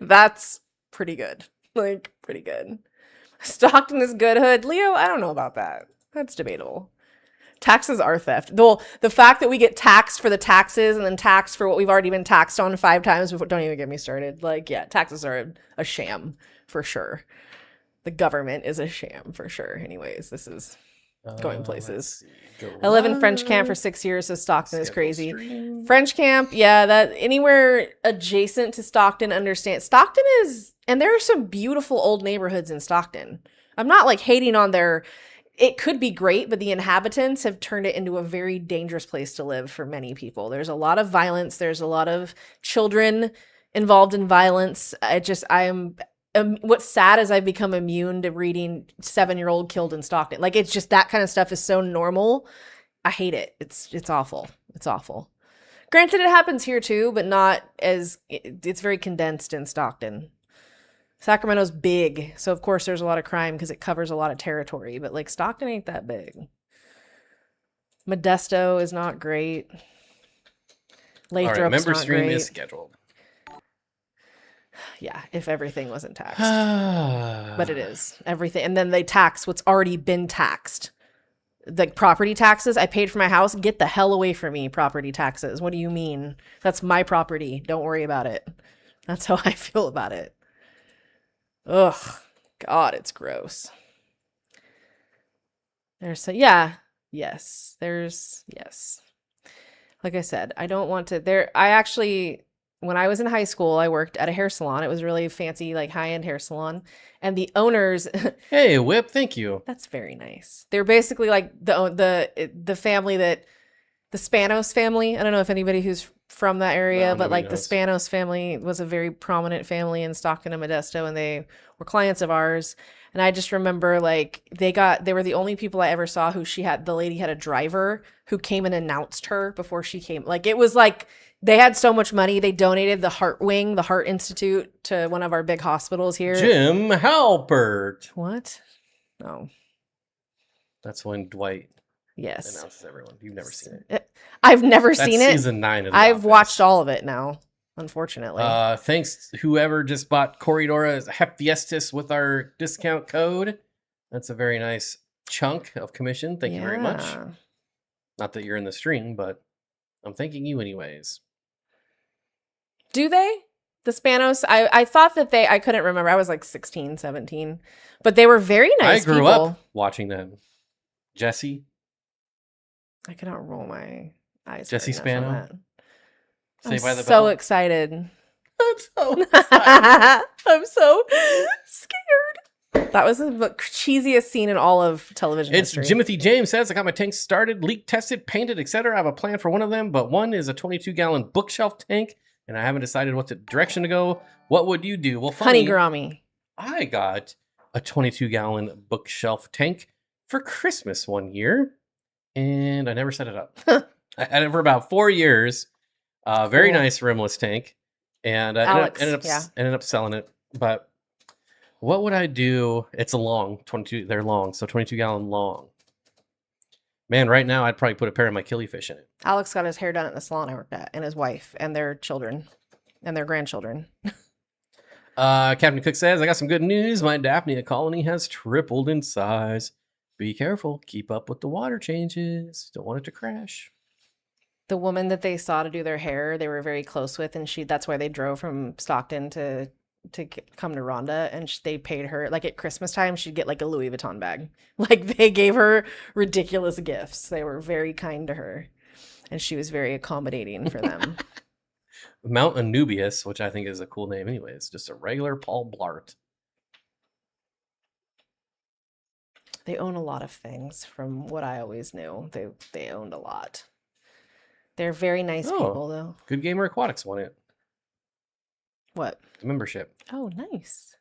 That's pretty good. Like, pretty good. Stockton is good hood. Leo, I don't know about that. That's debatable. Taxes are theft. Though the fact that we get taxed for the taxes and then taxed for what we've already been taxed on 5 times before, don't even get me started. Like, yeah, taxes are a sham for sure. The government is a sham for sure. Anyways, this is going places. I live in French camp for 6 years, so Stockton is crazy.
Stream.
French camp, yeah, that anywhere adjacent to Stockton, understand. Stockton is, and there are some beautiful old neighborhoods in Stockton. I'm not like hating on their, it could be great, but the inhabitants have turned it into a very dangerous place to live for many people. There's a lot of violence. There's a lot of children involved in violence. What's sad is I've become immune to reading 7-year-old killed in Stockton. Like, it's just that kind of stuff is so normal. I hate it. It's awful. It's awful. Granted, it happens here too, but not as, it's very condensed in Stockton. Sacramento's big, so of course there's a lot of crime because it covers a lot of territory, but like Stockton ain't that big. Modesto is not great. Lathrop's
All right, member
not
stream
great.
is scheduled.
Yeah, if everything wasn't taxed. But it is. Everything. And then they tax what's already been taxed. Like property taxes. I paid for my house. Get the hell away from me, property taxes. What do you mean? That's my property. Don't worry about it. That's how I feel about it. Ugh. God, it's gross. Yes. Like I said, I don't want to, when I was in high school, I worked at a hair salon. It was really fancy, like high-end hair salon. And the owners,
Hey, Whip, thank you.
that's very nice. They're basically like the family that, the Spanos family. I don't know if anybody who's from that area,
No,
but
nobody
like
knows.
the Spanos family was a very prominent family in Stockton and Modesto, and they were clients of ours. And I just remember like they were the only people I ever saw who the lady had a driver who came and announced her before she came. Like, it was like, they had so much money. They donated the Heart Wing, the Heart Institute, to one of our big hospitals here.
Jim Halpert.
What? Oh,
That's when Dwight
yes.
announces everyone. You've never seen it.
I've never
That's
seen it.
season 9 of The
I've
Office.
watched all of it now, unfortunately.
Thanks whoever just bought Corridora Hephaestus with our discount code. That's a very nice chunk of commission. Thank you very much.
Yeah.
Not that you're in the stream, but I'm thanking you anyways.
Do they? The Spanos? I thought that I couldn't remember. I was like 16, 17. But they were very nice
I grew
people.
up watching them. Jesse.
I cannot roll my eyes.
Jesse
hard enough
Spano?
on that.
Saved by
I'm
the
so
Bell.
excited.
I'm so excited.
I'm so scared. That was the cheesiest scene in all of television
It's
history.
Jimothy James says, I got my tanks started, leak tested, painted, etc. I have a plan for one of them, but one is a 22-gallon bookshelf tank, and I haven't decided what direction to go. What would you do? Well, funny,
Honey Garami.
I got a 22-gallon bookshelf tank for Christmas one year, and I never set it up. I had it for about 4 years. Very
Cool.
nice rimless tank, and
Alex,
ended up selling it. But what would I do? It's a long 22. They're long, so 22-gallon long. Man, right now I'd probably put a pair of my killifish in it.
Alex got his hair done at the salon I worked at, and his wife, and their children, and their grandchildren.
Captain Cook says, I got some good news. My Daphnia colony has tripled in size. Be careful. Keep up with the water changes. Don't want it to crash.
The woman that they saw to do their hair, they were very close with, and that's why they drove from Stockton to come to Rhonda, and they paid her, like at Christmas time, she'd get like a Louis Vuitton bag. Like, they gave her ridiculous gifts. They were very kind to her, and she was very accommodating for them.
Mount Anubius, which I think is a cool name anyways. Just a regular Paul Blart.
They own a lot of things from what I always knew. They owned a lot. They're very nice
Oh.
people, though.
Good Gamer Aquatics won it.
What?
Membership.
Oh, nice.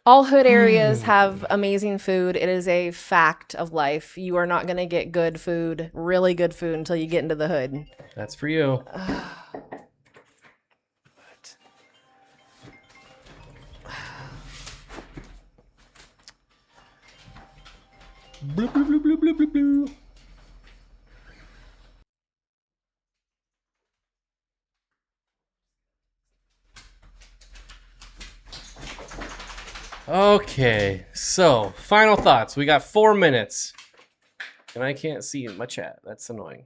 All hood areas have amazing food. It is a fact of life. You are not going to get good food, really good food, until you get into the hood.
That's for you. Bloop, bloop, bloop, bloop, bloop, bloop, bloop. Okay, so final thoughts. We got 4 minutes, and I can't see in my chat. That's annoying.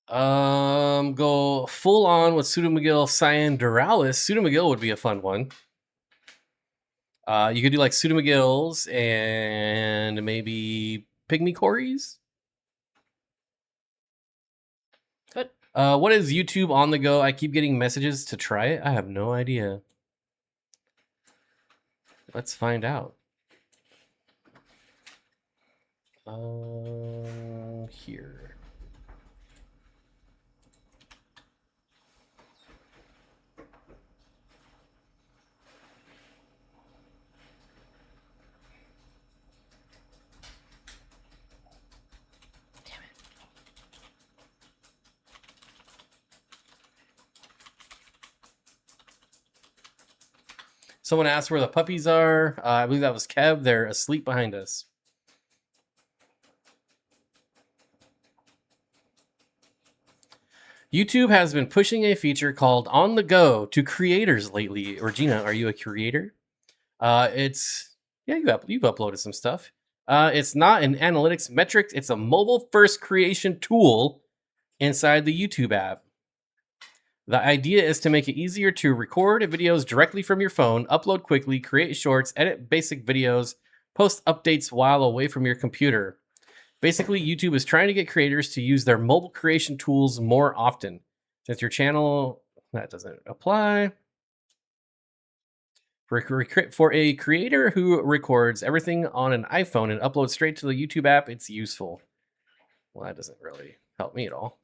Go full on with Pseudomygil cyaniduralis. Pseudomygil would be a fun one. You could do like Pseudomygils and maybe pygmy cories. What is YouTube on the go? I keep getting messages to try it. I have no idea. Let's find out. Here. Someone asked where the puppies are. I believe that was Kev. They're asleep behind us. YouTube has been pushing a feature called On the Go to creators lately. Regina, are you a creator? You've uploaded some stuff. It's not an analytics metric. It's a mobile-first creation tool inside the YouTube app. The idea is to make it easier to record videos directly from your phone, upload quickly, create shorts, edit basic videos, post updates while away from your computer. Basically, YouTube is trying to get creators to use their mobile creation tools more often. Since your channel, that doesn't apply. For a creator who records everything on an iPhone and uploads straight to the YouTube app, it's useful. Well, that doesn't really help me at all.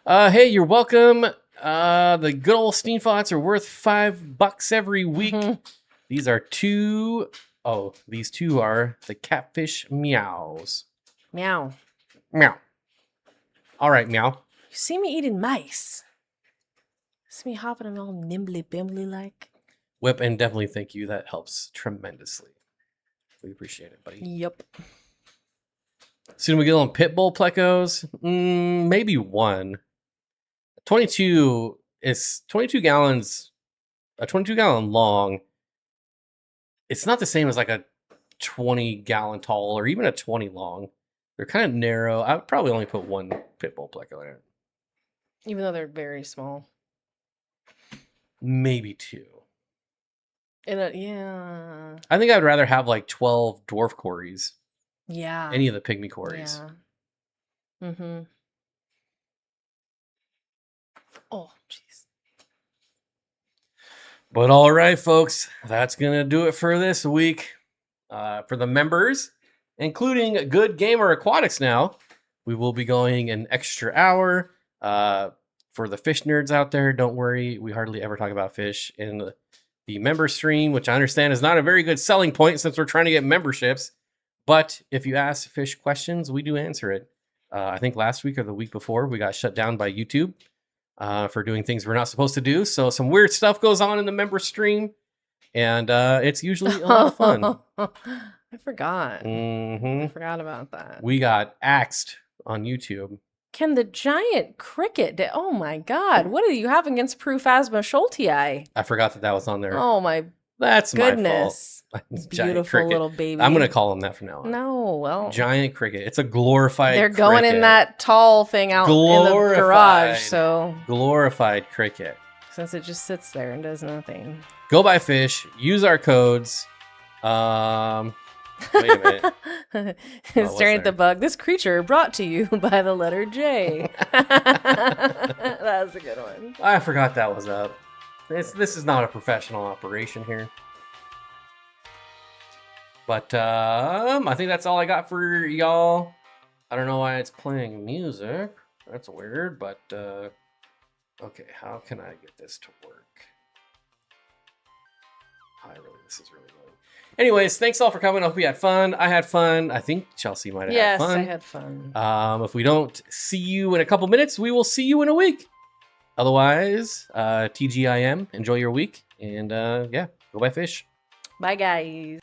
Hey, you're welcome. The good old Steenfots are worth $5 every week. These are these two are the catfish meows.
Meow.
Meow. All right, meow.
You see me eating mice. See me hopping and all nimbly bimbly like.
Whip, and definitely thank you. That helps tremendously. We appreciate it, buddy.
Yep.
Pseudomygil and Pitbull plecos? Maybe one. 22 gallons, a 22 gallon long. It's not the same as like a 20 gallon tall or even a 20 long. They're kind of narrow. I would probably only put one Pitbull pleco in it.
Even though they're very small.
Maybe two.
Yeah.
I think I'd rather have like 12 dwarf cories.
Yeah.
Any of the pygmy cories.
Yeah. Mm-hmm. Oh, jeez.
But all right, folks, that's going to do it for this week. For the members, including Good Gamer Aquatics now, we will be going an extra hour. For the fish nerds out there, don't worry. We hardly ever talk about fish in the member stream, which I understand is not a very good selling point since we're trying to get memberships. But if you ask fish questions, we do answer it. I think last week or the week before, we got shut down by YouTube for doing things we're not supposed to do. So some weird stuff goes on in the member stream, and it's usually a lot of fun.
I forgot.
Mm-hmm.
I forgot about that.
We got axed on YouTube.
Can the giant cricket... Oh, my God. What do you have against Prophasma schultii?
I forgot that was on there.
Oh, my
That's
goodness.
my fault.
Beautiful little baby.
I'm going to call him that from now on.
No, well...
Giant cricket. It's a glorified
They're going
cricket.
in that tall thing out in the garage, so...
Glorified cricket.
Since it just sits there and does nothing.
Go buy fish. Use our codes. Wait a minute.
Staring at the bug. This creature brought to you by the letter J. That was a good one.
I forgot that was up. This is not a professional operation here. But I think that's all I got for y'all. I don't know why it's playing music. That's weird, but okay, how can I get this to work? This is really annoying. Anyways, thanks all for coming. I hope you had fun. I had fun. I think Chelsea might have had fun.
Yes, I had fun.
If we don't see you in a couple minutes, we will see you in a week. Otherwise, TGIM, enjoy your week, and yeah, go buy fish.
Bye, guys.